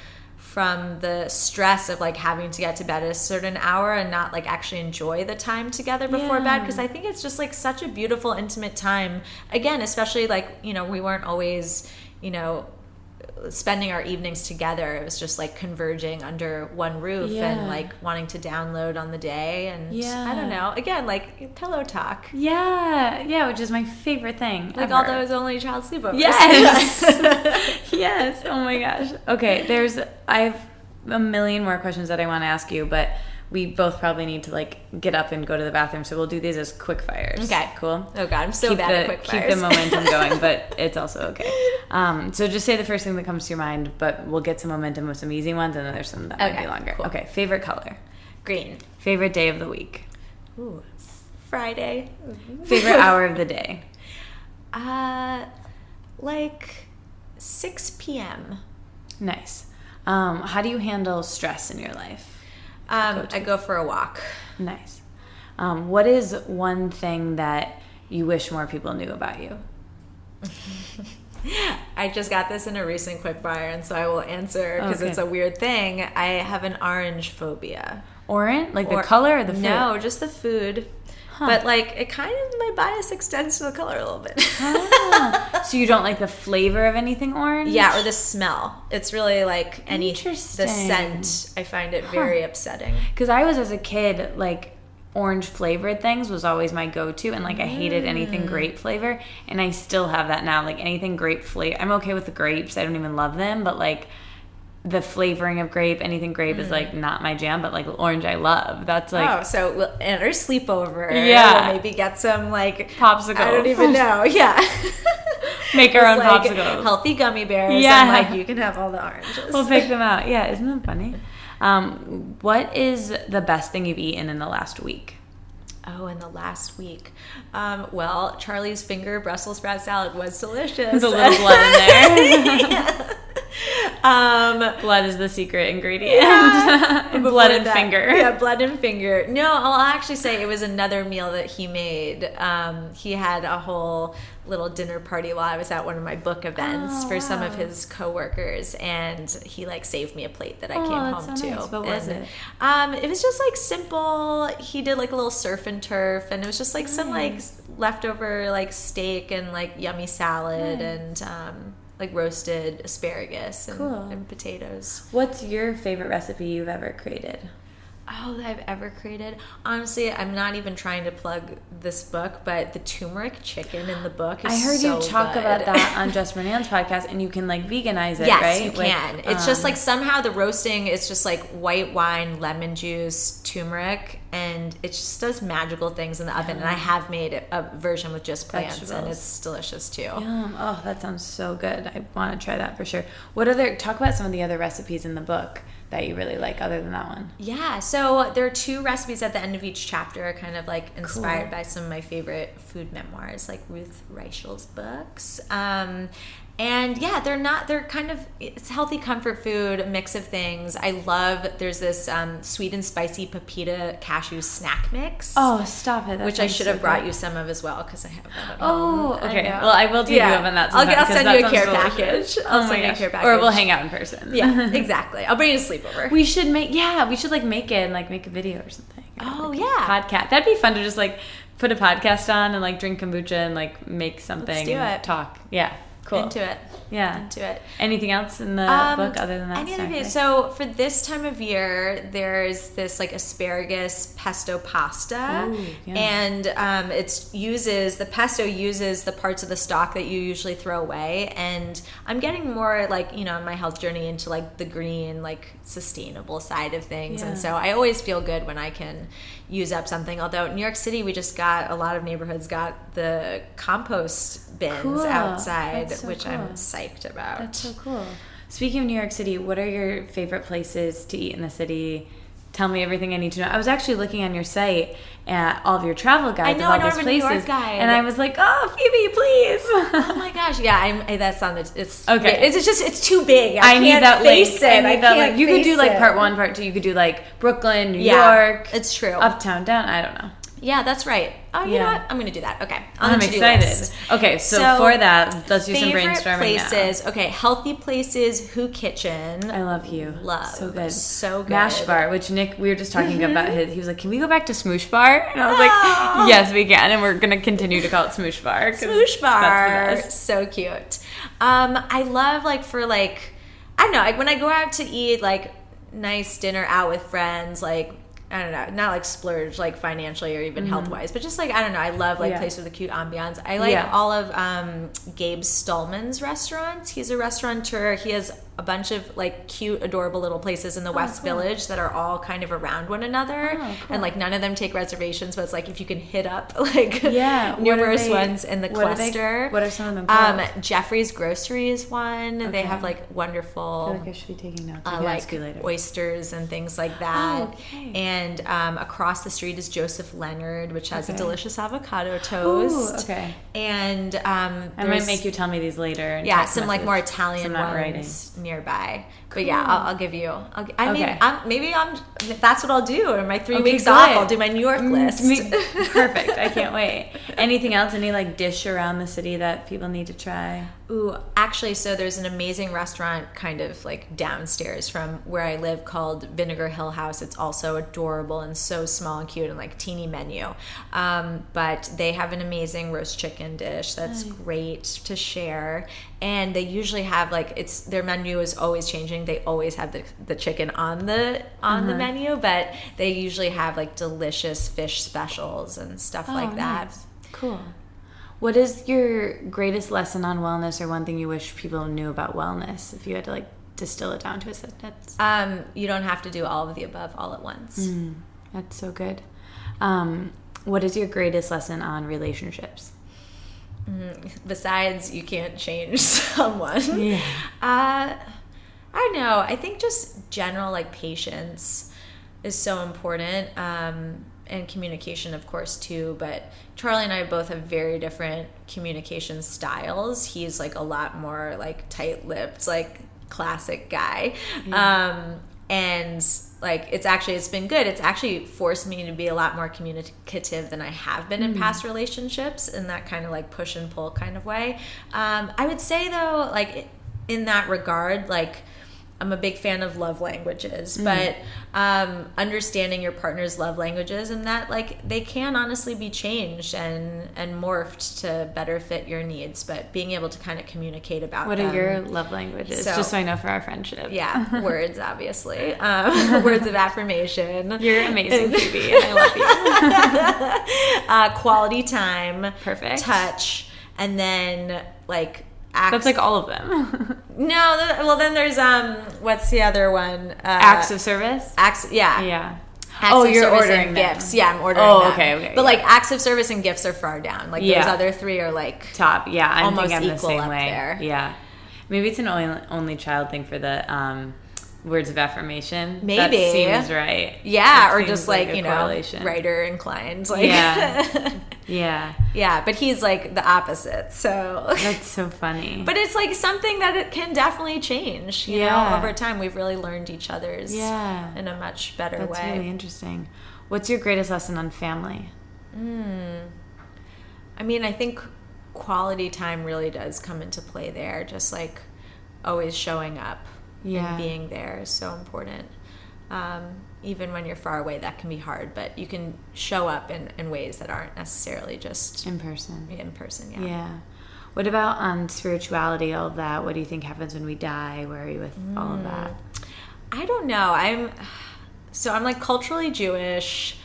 the stress of like having to get to bed at a certain hour and not like actually enjoy the time together before bed, because I think it's just like such a beautiful intimate time, again, especially like, you know, we weren't always, you know, spending our evenings together. It was just like converging under one roof and like wanting to download on the day, and I don't know, again, like pillow talk, which is my favorite thing, like ever. All those only child sleepovers. Yes. Oh my gosh. Okay, I have a million more questions that I want to ask you, but we both probably need to like get up and go to the bathroom, so we'll do these as quick fires. Okay, cool. Oh god, I'm so bad at quick fires. Keep the momentum going, but it's also okay. So just say the first thing that comes to your mind, but we'll get some momentum with some easy ones, and then there's some that might be longer. Cool. Okay, favorite color? Green. Favorite day of the week? Friday. Favorite hour of the day? Like 6 p.m. Nice. How do you handle stress in your life? I go for a walk. Nice. What is one thing that you wish more people knew about you? I just got this in a recent quickfire, and so I will answer because it's a weird thing. I have an orange phobia. Orange? Like the color or the food? No, just the food. Huh. But like it kind of, my bias extends to the color a little bit. So you don't like the flavor of anything orange? Yeah, or the smell. It's really like the scent. I find it very upsetting. Because I was, as a kid, like orange flavored things was always my go-to, and like I hated anything grape flavor, and I still have that now. Like anything grape flavor, I'm okay with the grapes. I don't even love them, but like the flavoring of grape, anything grape is like not my jam, but like orange I love. That's like so at our sleepover, we'll maybe get some like popsicles. I don't even know. Yeah. Make our own like popsicles. Healthy gummy bears. Yeah. And like you can have all the oranges. We'll pick them out. Yeah, isn't that funny? What is the best thing you've eaten in the last week? Oh, in the last week. Well, Charlie's finger Brussels sprout salad was delicious. There's a little blood in there. Blood is the secret ingredient. Yeah. Blood and finger. Yeah, blood and finger. No, I'll actually say it was another meal that he made. He had a whole little dinner party while I was at one of my book events for some of his coworkers, and he like saved me a plate that I came home to. Nice. What was it? It was just like simple. He did like a little surf and turf, and it was just like some like leftover like steak and like yummy salad and like roasted asparagus and potatoes. What's your favorite recipe you've ever created? Oh, that I've ever created? Honestly, I'm not even trying to plug this book, but the turmeric chicken in the book is I heard so you talk good. about that on Jess Murnane's podcast, and you can like veganize it, yes, right? Yes, you can. It's just like somehow the roasting is just like white wine, lemon juice, turmeric, and it just does magical things in the oven. And I have made a version with just plants, and it's delicious too. Yum. Oh, that sounds so good. I want to try that for sure. Talk about some of the other recipes in the book that you really like other than that one. Yeah, so there are 2 recipes at the end of each chapter, kind of like inspired by some of my favorite food memoirs, like Ruth Reichel's books. And yeah, they're kind of, it's healthy comfort food, a mix of things. There's this sweet and spicy pepita cashew snack mix. Oh, stop it. Which I should have brought you some of as well, because I have that at home. Oh, okay. Well, I will take you up on that sometime. I'll send you a care package. I'll send you a care package. Or we'll hang out in person. Yeah, exactly. I'll bring you a sleepover. We should make it and like make a video or something. Oh, like yeah. Podcast. That'd be fun to just like put a podcast on and like drink kombucha and like make something. Let's do and talk. Yeah. Cool. Into it. Yeah. Into it. Anything else in the book other than that? So for this time of year, there's this like asparagus pesto pasta. Ooh, yeah. And the pesto uses the parts of the stock that you usually throw away. And I'm getting more like, on my health journey into like the green, like sustainable side of things. Yeah. And so I always feel good when I can use up something. Although New York City, a lot of neighborhoods got the compost bins outside, which I'm psyched about. That's so cool. Speaking of New York City, what are your favorite places to eat in the city? Tell me everything I need to know. I was actually looking on your site at all of your travel guides of all these places, New York guide. And I was like, "Oh, Phoebe, please!" Oh my gosh, yeah, that's on the. It's okay. It's too big. I need that face link. I that link. You could do like part 1, part 2. You could do like Brooklyn, New York. It's true. Uptown, down. I don't know. Yeah, that's right. Oh, you know what? I'm going to do that. Okay. I'm excited. Okay, so for that, let's do some brainstorming places. now. Okay, healthy places, Who Kitchen. I love you. Love. So good. So good. Mash Bar, which Nick, we were just talking about he was like, can we go back to Smoosh Bar? And I was like, yes, we can. And we're going to continue to call it Smoosh Bar. Smoosh Bar. That's the best. So cute. I love I don't know, when I go out to eat like nice dinner out with friends, like, I don't know, not like splurge like financially or even health wise, but just like, I don't know, I love like places with a cute ambiance. I like all of Gabe Stallman's restaurants. He's a restaurateur. He has a bunch of like cute, adorable little places in the West Village that are all kind of around one another. And like none of them take reservations, but it's like if you can hit up like numerous ones in the cluster. What are some of them called? Jeffrey's Grocery is one. Okay. They have like wonderful I feel like I should be taking notes. like oysters and things like that. And And across the street is Joseph Leonard, which has a delicious avocado toast. Ooh, okay. And I might make you tell me these later. Yeah, some like more Italian ones nearby. Cool. But yeah, I'll give you. That's what I'll do. In my 3 weeks off, I'll do my New York list. Perfect. I can't wait. Anything else? Any like dish around the city that people need to try? Ooh, actually, so there's an amazing restaurant kind of like downstairs from where I live called Vinegar Hill House. It's also adorable and so small and cute and like teeny menu. But they have an amazing roast chicken dish that's great to share. And they usually have their menu is always changing. They always have the chicken on the menu, but they usually have like delicious fish specials and stuff like that. Nice. Cool. What is your greatest lesson on wellness, or one thing you wish people knew about wellness, if you had to like distill it down to a sentence? You don't have to do all of the above all at once. That's so good. What is your greatest lesson on relationships? Besides, you can't change someone. Yeah. I don't know. I think just general like patience is so important. And communication, of course, too. But Charlie and I both have very different communication styles. He's like a lot more like tight-lipped, like classic guy. Yeah. And like it's been good. It's actually forced me to be a lot more communicative than I have been in past relationships, in that kind of like push and pull kind of way. I would say though, like in that regard, like I'm a big fan of love languages, but understanding your partner's love languages, and that like they can honestly be changed and morphed to better fit your needs, but being able to kind of communicate about what are your love languages, just so I know for our friendship. Yeah, words, obviously. Words of affirmation. You're amazing, Phoebe, and I love you. Quality time. Perfect. Touch, and then like that's like all of them. No, then there's what's the other one? Acts of service. Yeah. You're ordering gifts. Yeah, I'm ordering. them. Okay. But like acts of service and gifts are far down. Like those other three are like top. Yeah, I'm almost thinking I'm equal the same up way. there. Yeah, maybe it's an only child thing for the words of affirmation. Maybe that seems right. Yeah, or just like writer inclined. Like yeah. But he's like the opposite. So that's so funny. But it's like something that it can definitely change. You know, over time we've really learned each other's in a much better way. That's really interesting. What's your greatest lesson on family? I mean, I think quality time really does come into play there. Just like always showing up. And being there is so important. Even when you're far away, that can be hard, but you can show up in ways that aren't necessarily just in person. Yeah. What about on spirituality, all of that? What do you think happens when we die? Where are you with all of that? I don't know. I'm like culturally Jewish.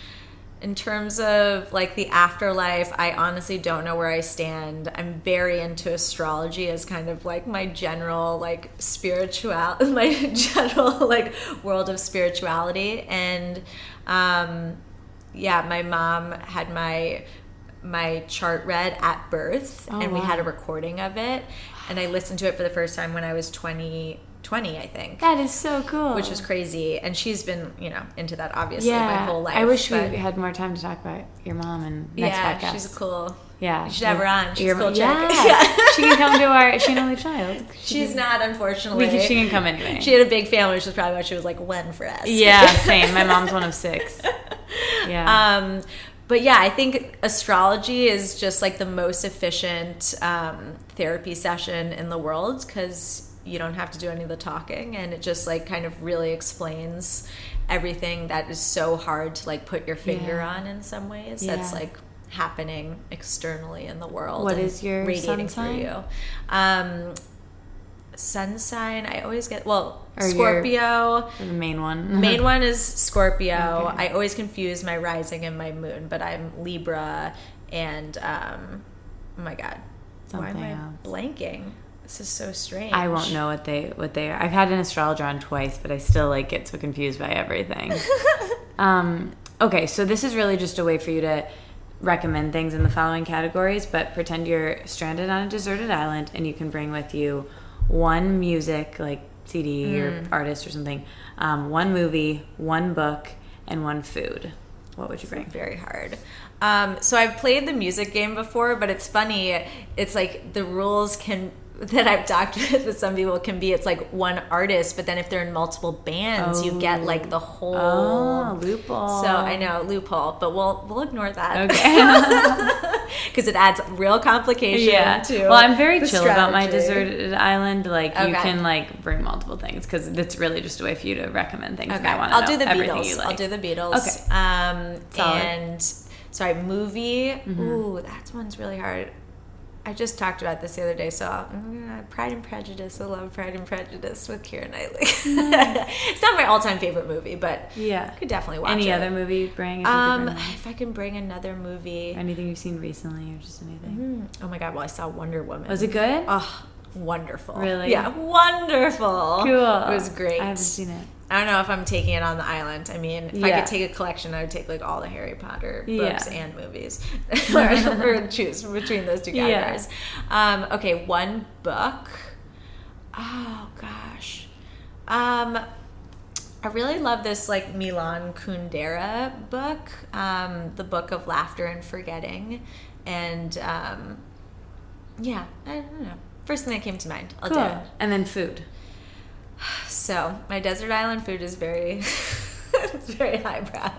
In terms of like the afterlife, I honestly don't know where I stand. I'm very into astrology as kind of like my general like my general like world of spirituality. And my mom had my chart read at birth, and we had a recording of it, and I listened to it for the first time when I was 20, I think. That is so cool. Which was crazy. And she's been, into that obviously my whole life. I wish we had more time to talk about your mom and next podcast. Yeah, she's cool. Yeah. You should have her on. She's a cool chick. Yeah. She can come to is she an only child? She's not, unfortunately. She can come anyway. She had a big family, which is probably why she was like one for us. Yeah, same. My mom's one of 6. Yeah. But yeah, I think astrology is just like the most efficient therapy session in the world, because you don't have to do any of the talking, and it just like kind of really explains everything that is so hard to like put your finger on in some ways. That's like happening externally in the world. What is your radiating sun through you? Sun sign, I always get Scorpio. The main one. Main one is Scorpio. Okay. I always confuse my rising and my moon, but I'm Libra, and oh my god, something why am I else. Blanking? This is so strange. I won't know what they are. I've had an astrologer on twice, but I still like get so confused by everything. Okay, so this is really just a way for you to recommend things in the following categories, but pretend you're stranded on a deserted island and you can bring with you one music, like CD or artist or something, one movie, one book, and one food. What would you bring? Very hard. So I've played the music game before, but it's funny. It's like the rules that I've talked with some people can be, it's like one artist, but then if they're in multiple bands, you get like the whole loophole. So I know, loophole, but we'll ignore that. Okay. Because it adds real complication to Well, I'm very chill strategy. about my deserted island. Like, you Okay. can like bring multiple things because it's really just a way for you to recommend things. Okay, And I want I'll to do know the everything Beatles. you like. I'll do the Beatles. Okay. Solid. And sorry, movie. Ooh, that one's really hard. I just talked about this the other day, so Pride and Prejudice. I love Pride and Prejudice with Keira Knightley. It's not my all-time favorite movie, but I could definitely watch it. Any other movie you'd bring? If if I can bring another movie. anything you've seen recently or just anything? Oh my God, well, I saw Wonder Woman. Was it good? Oh, wonderful. Really? Yeah, wonderful. Cool. It was great. I haven't seen it. I don't know if I'm taking it on the island. I mean, if I could take a collection, I would take like all the Harry Potter books and movies, or choose between those two categories. Okay, one book. Oh gosh, I really love this like Milan Kundera book, the Book of Laughter and Forgetting, and I don't know. First thing that came to mind. I'll do it. And then food. So my desert island food is very, it's very highbrow,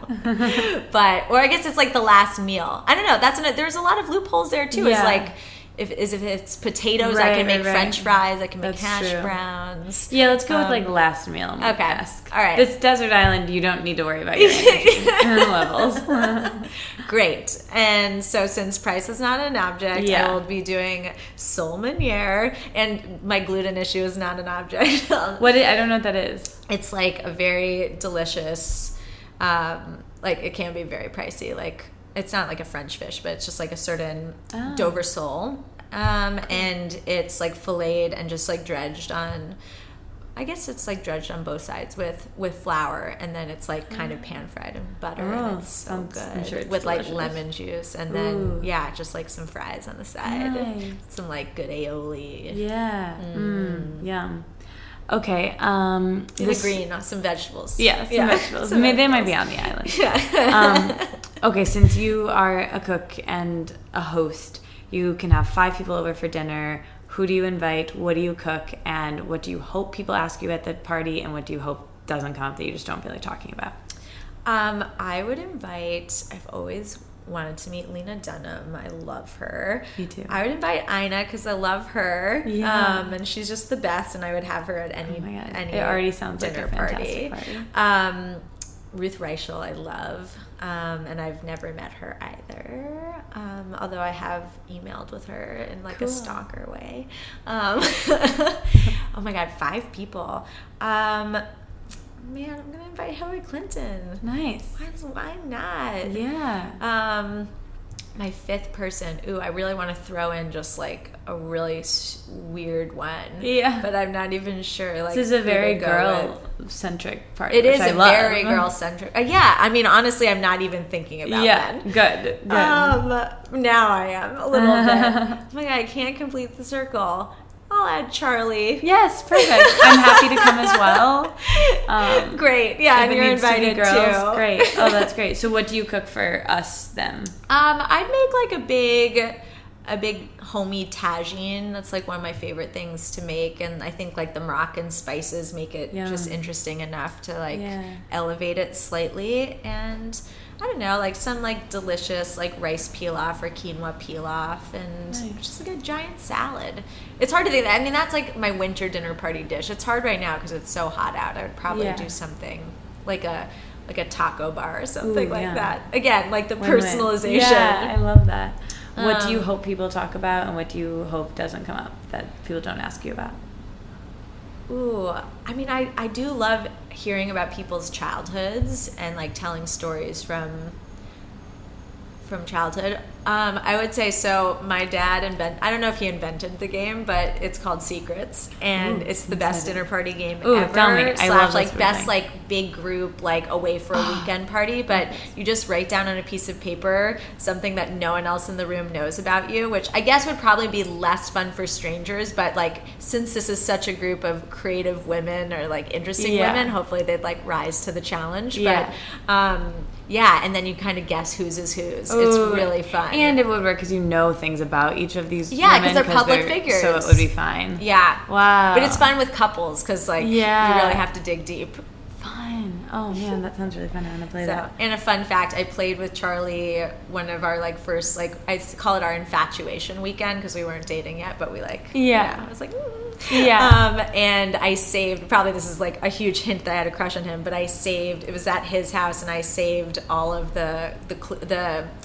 or I guess it's like the last meal. I don't know. There's a lot of loopholes there too. It's like if it's potatoes, I can make French fries. I can make hash browns. Yeah, let's go with like last meal. Okay. All right. This desert island, you don't need to worry about your energy levels. Great. And so since price is not an object, I will be doing sole meuniere, and my gluten issue is not an object. I don't know what that is. It's like a very delicious, like it can be very pricey. Like it's not like a French fish, but it's just like a certain Dover sole. And it's like filleted and just like dredged on, I guess it's like dredged on both sides with flour, and then it's like kind of pan fried in butter, and it's so good. I'm sure it's with delicious. like lemon juice, and then just like some fries on the side, some like good aioli. Yum. Okay. The green, some vegetables. Yeah, some vegetables. Maybe they might be on the island. Okay, since you are a cook and a host, you can have 5 people over for dinner. Who do you invite? What do you cook? And what do you hope people ask you at the party? And what do you hope doesn't come up that you just don't feel like talking about? I would invite, I've always wanted to meet Lena Dunham. I love her. Me too. I would invite Ina because I love her. And she's just the best, and I would have her at any it already sounds dinner like a fantastic party. Ruth Reichel, I love. And I've never met her either. Although I have emailed with her in like a stalker way. Oh my God, 5 people. Man, I'm gonna invite Hillary Clinton. Nice. Why not? Yeah. My 5th person. Ooh, I really want to throw in just like a really weird one. Yeah. But I'm not even sure. Like, this is a very girl-centric party. It is a very girl-centric. Yeah. I mean, honestly, I'm not even thinking about that. Good. Now I am a little bit. Oh my God, I can't complete the circle. I'll add Charlie. Yes, perfect. I'm happy to come as well. Great. Yeah, and you're invited too. Great. Oh, that's great. So what do you cook for us then? I'd make like a big homey tagine. That's like one of my favorite things to make, and I think like the Moroccan spices make it just interesting enough to like elevate it slightly. And I don't know, like some like delicious like rice pilaf or quinoa pilaf, and just like a giant salad. It's hard to think that. I mean, that's like my winter dinner party dish. It's hard right now because it's so hot out. I would probably do something like a taco bar or something like that. Again, like the personalization. Yeah, I love that. What do you hope people talk about, and what do you hope doesn't come up that people don't ask you about? Ooh, I mean, I do love hearing about people's childhoods and like telling stories from From childhood, I would say so. My dad I don't know if he invented the game, but it's called Secrets, and it's the best dinner party game ever. Tell me. I love like best like big group like away for a weekend party. But you just write down on a piece of paper something that no one else in the room knows about you, which I guess would probably be less fun for strangers. But like since this is such a group of creative women or like interesting women, hopefully they'd like rise to the challenge. Yeah. But yeah, and then you kind of guess whose is whose. It's really fun. And it would work because you know things about each of these women. Yeah, because they're public So figures. it would be fine. Yeah. Wow. But it's fun with couples because, like, you really have to dig deep. Fun. Oh, man, that sounds really fun. I want to play that. And a fun fact, I played with Charlie one of our, like, first, like, I call it our infatuation weekend because we weren't dating yet, but we, like, I was like, and I saved, probably this is like a huge hint that I had a crush on him, but it was at his house, and I saved all of the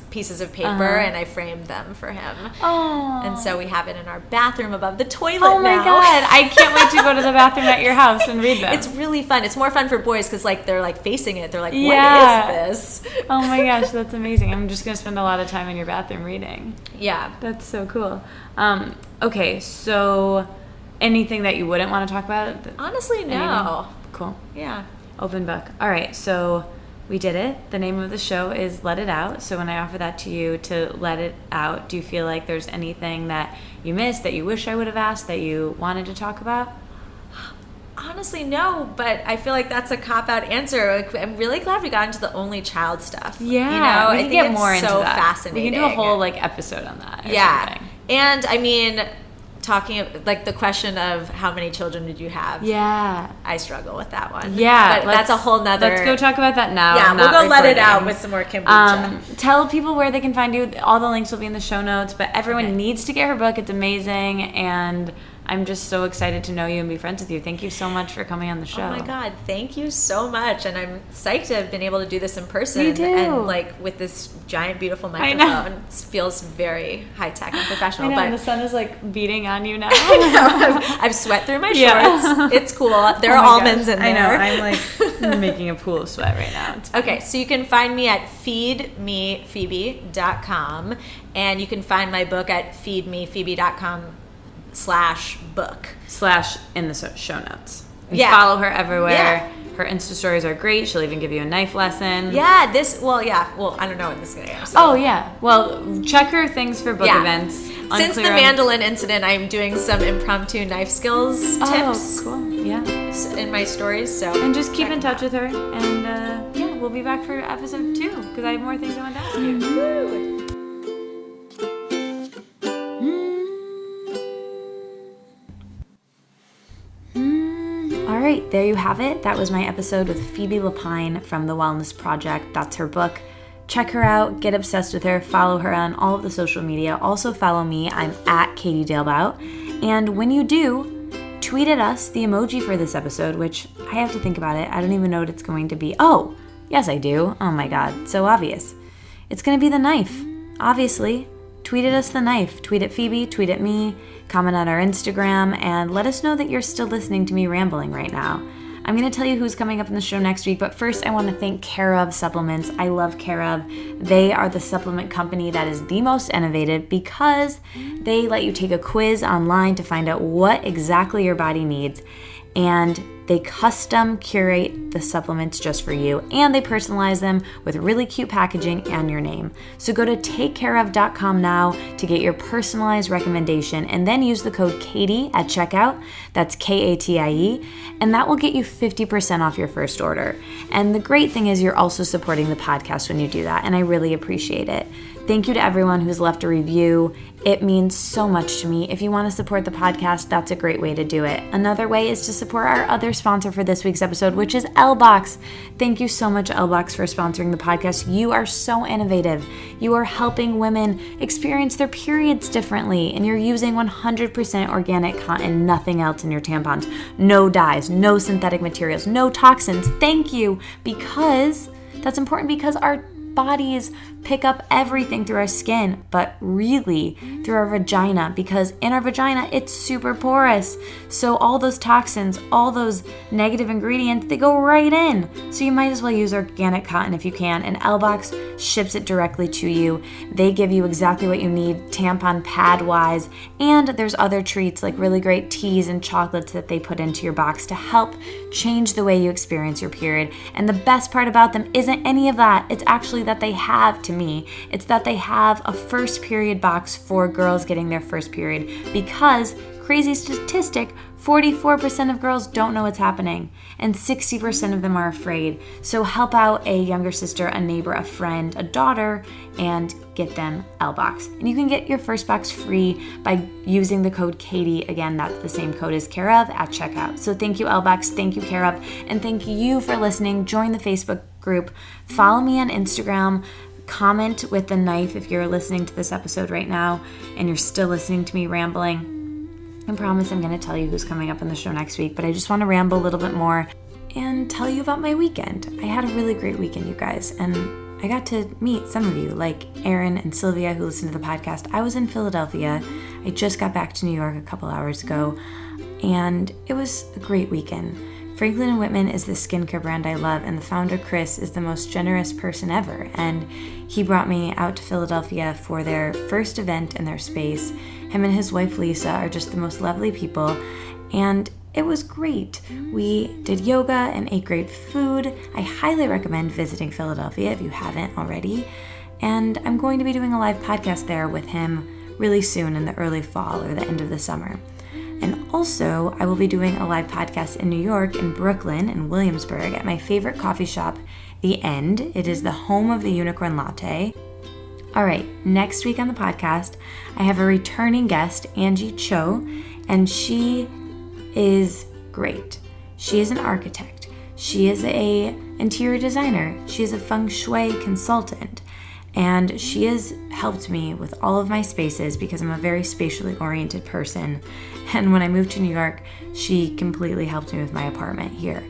pieces of paper and I framed them for him. Oh. And so we have it in our bathroom above the toilet now. Oh my God. I can't wait to go to the bathroom at your house and read them. It's really fun. It's more fun for boys because like they're like facing it. They're like, what is this? Oh my gosh, that's amazing. I'm just going to spend a lot of time in your bathroom reading. Yeah. That's so cool. Okay, so anything that you wouldn't want to talk about? Honestly, no. Anything? Cool. Yeah. Open book. All right, so we did it. The name of the show is Let It Out. So when I offer that to you to let it out, do you feel like there's anything that you missed, that you wish I would have asked, that you wanted to talk about? Honestly, no, but I feel like that's a cop-out answer. Like, I'm really glad we got into the only child stuff. Yeah, I think get more into that. Fascinating. We can do a whole like episode on that. Yeah, and I mean, talking like the question of how many children did you have? Yeah, I struggle with that one. Yeah, but that's a whole nother. Let's go talk about that now. Yeah, we'll go let it out with some more kombucha. Tell people where they can find you. All the links will be in the show notes. But everyone needs to get her book. It's amazing, and I'm just so excited to know you and be friends with you. Thank you so much for coming on the show. Oh my God, thank you so much. And I'm psyched to have been able to do this in person. Me too. And like with this giant, beautiful microphone. It feels very high tech and professional. I know, and the sun is like beating on you now. I know. I've sweat through my shorts. It's cool. There are almonds in there. I know. I'm like making a pool of sweat right now. Okay, so you can find me at feedmephoebe.com. And you can find my book at feedmephoebe.com/book. / in the show notes. And follow her everywhere. Yeah. Her Insta stories are great. She'll even give you a knife lesson. Yeah, well, I don't know what this is going to go. So. Oh, yeah. Well, check her things for book events. Since the mandolin incident, I'm doing some impromptu knife skills tips. Oh, cool. Yeah. In my stories. And just keep in touch with her. And, we'll be back for episode 2 because I have more things I want to ask you. Woo. All right, there you have it. That was my episode with Phoebe Lapine from The Wellness Project. That's her book. Check her out, get obsessed with her, follow her on all of the social media. Also follow me, I'm at Katie Dalebout. And when you do, tweet at us the emoji for this episode, which I have to think about it. I don't even know what it's going to be. Oh, yes I do. Oh my God, so obvious. It's going to be the knife, obviously. Tweet at us the knife. Tweet at Phoebe, tweet at me, comment on our Instagram, and let us know that you're still listening to me rambling right now. I'm going to tell you who's coming up in the show next week, but first I want to thank Care of Supplements. I love Care of. They are the supplement company that is the most innovative because they let you take a quiz online to find out what exactly your body needs, and they custom curate the supplements just for you, and they personalize them with really cute packaging and your name. So go to takecareof.com now to get your personalized recommendation, and then use the code Katie at checkout. That's KATIE, and that will get you 50% off your first order. And the great thing is you're also supporting the podcast when you do that, and I really appreciate it. Thank you to everyone who's left a review. It means so much to me. If you want to support the podcast, that's a great way to do it. Another way is to support our other sponsor for this week's episode, which is LBox. Thank you so much, LBox, for sponsoring the podcast. You are so innovative. You are helping women experience their periods differently, and you're using 100% organic cotton, nothing else in your tampons. No dyes, no synthetic materials, no toxins. Thank you, because that's important, because our bodies pick up everything through our skin, but really through our vagina, because in our vagina, it's super porous. So all those toxins, all those negative ingredients, they go right in. So you might as well use organic cotton if you can, and L-Box ships it directly to you. They give you exactly what you need, tampon pad wise, and there's other treats like really great teas and chocolates that they put into your box to help change the way you experience your period. And the best part about them isn't any of that. It's actually that they have, to me, it's that they have a first period box for girls getting their first period, because crazy statistic, 44% of girls don't know what's happening, and 60% of them are afraid. So help out a younger sister, a neighbor, a friend, a daughter, and get them L-Box. And you can get your first box free by using the code Katie. Again, that's the same code as Care of at checkout. So thank you, L-Box, thank you, Care of, and thank you for listening. Join the Facebook group. Follow me on Instagram. Comment with the knife if you're listening to this episode right now and you're still listening to me rambling. I promise I'm going to tell you who's coming up on the show next week, but I just want to ramble a little bit more and tell you about my weekend. I had a really great weekend, you guys, and I got to meet some of you, like Erin and Sylvia, who listen to the podcast. I was in Philadelphia. I just got back to New York a couple hours ago, and it was a great weekend. Franklin & Whitman is the skincare brand I love, and the founder, Chris, is the most generous person ever, and he brought me out to Philadelphia for their first event in their space. Him and his wife, Lisa, are just the most lovely people, and it was great. We did yoga and ate great food. I highly recommend visiting Philadelphia if you haven't already, and I'm going to be doing a live podcast there with him really soon in the early fall or the end of the summer. And also, I will be doing a live podcast in New York, in Brooklyn, in Williamsburg, at my favorite coffee shop, The End. It is the home of the unicorn latte. All right, next week on the podcast, I have a returning guest, Angie Cho, and she is great. She is an architect. She is an interior designer. She is a feng shui consultant. And she has helped me with all of my spaces because I'm a very spatially oriented person. And when I moved to New York, she completely helped me with my apartment here.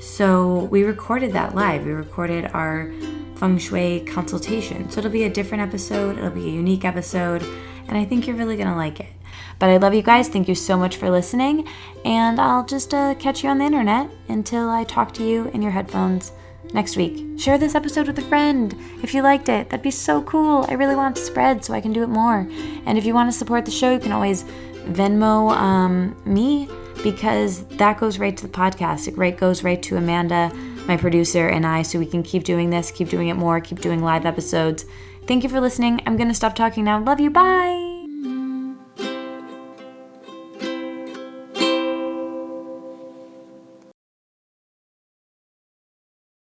So we recorded that live. We recorded our feng shui consultation. So it'll be a different episode. It'll be a unique episode. And I think you're really going to like it. But I love you guys. Thank you so much for listening. And I'll just catch you on the internet until I talk to you in your headphones next week. Share this episode with a friend if you liked it. That'd be so cool. I really want it to spread so I can do it more. And if you want to support the show, you can always Venmo me, because that goes right to the podcast. It goes right to Amanda, my producer, and I, so we can keep doing this, keep doing it more, keep doing live episodes. Thank you for listening. I'm going to stop talking now. Love you. Bye.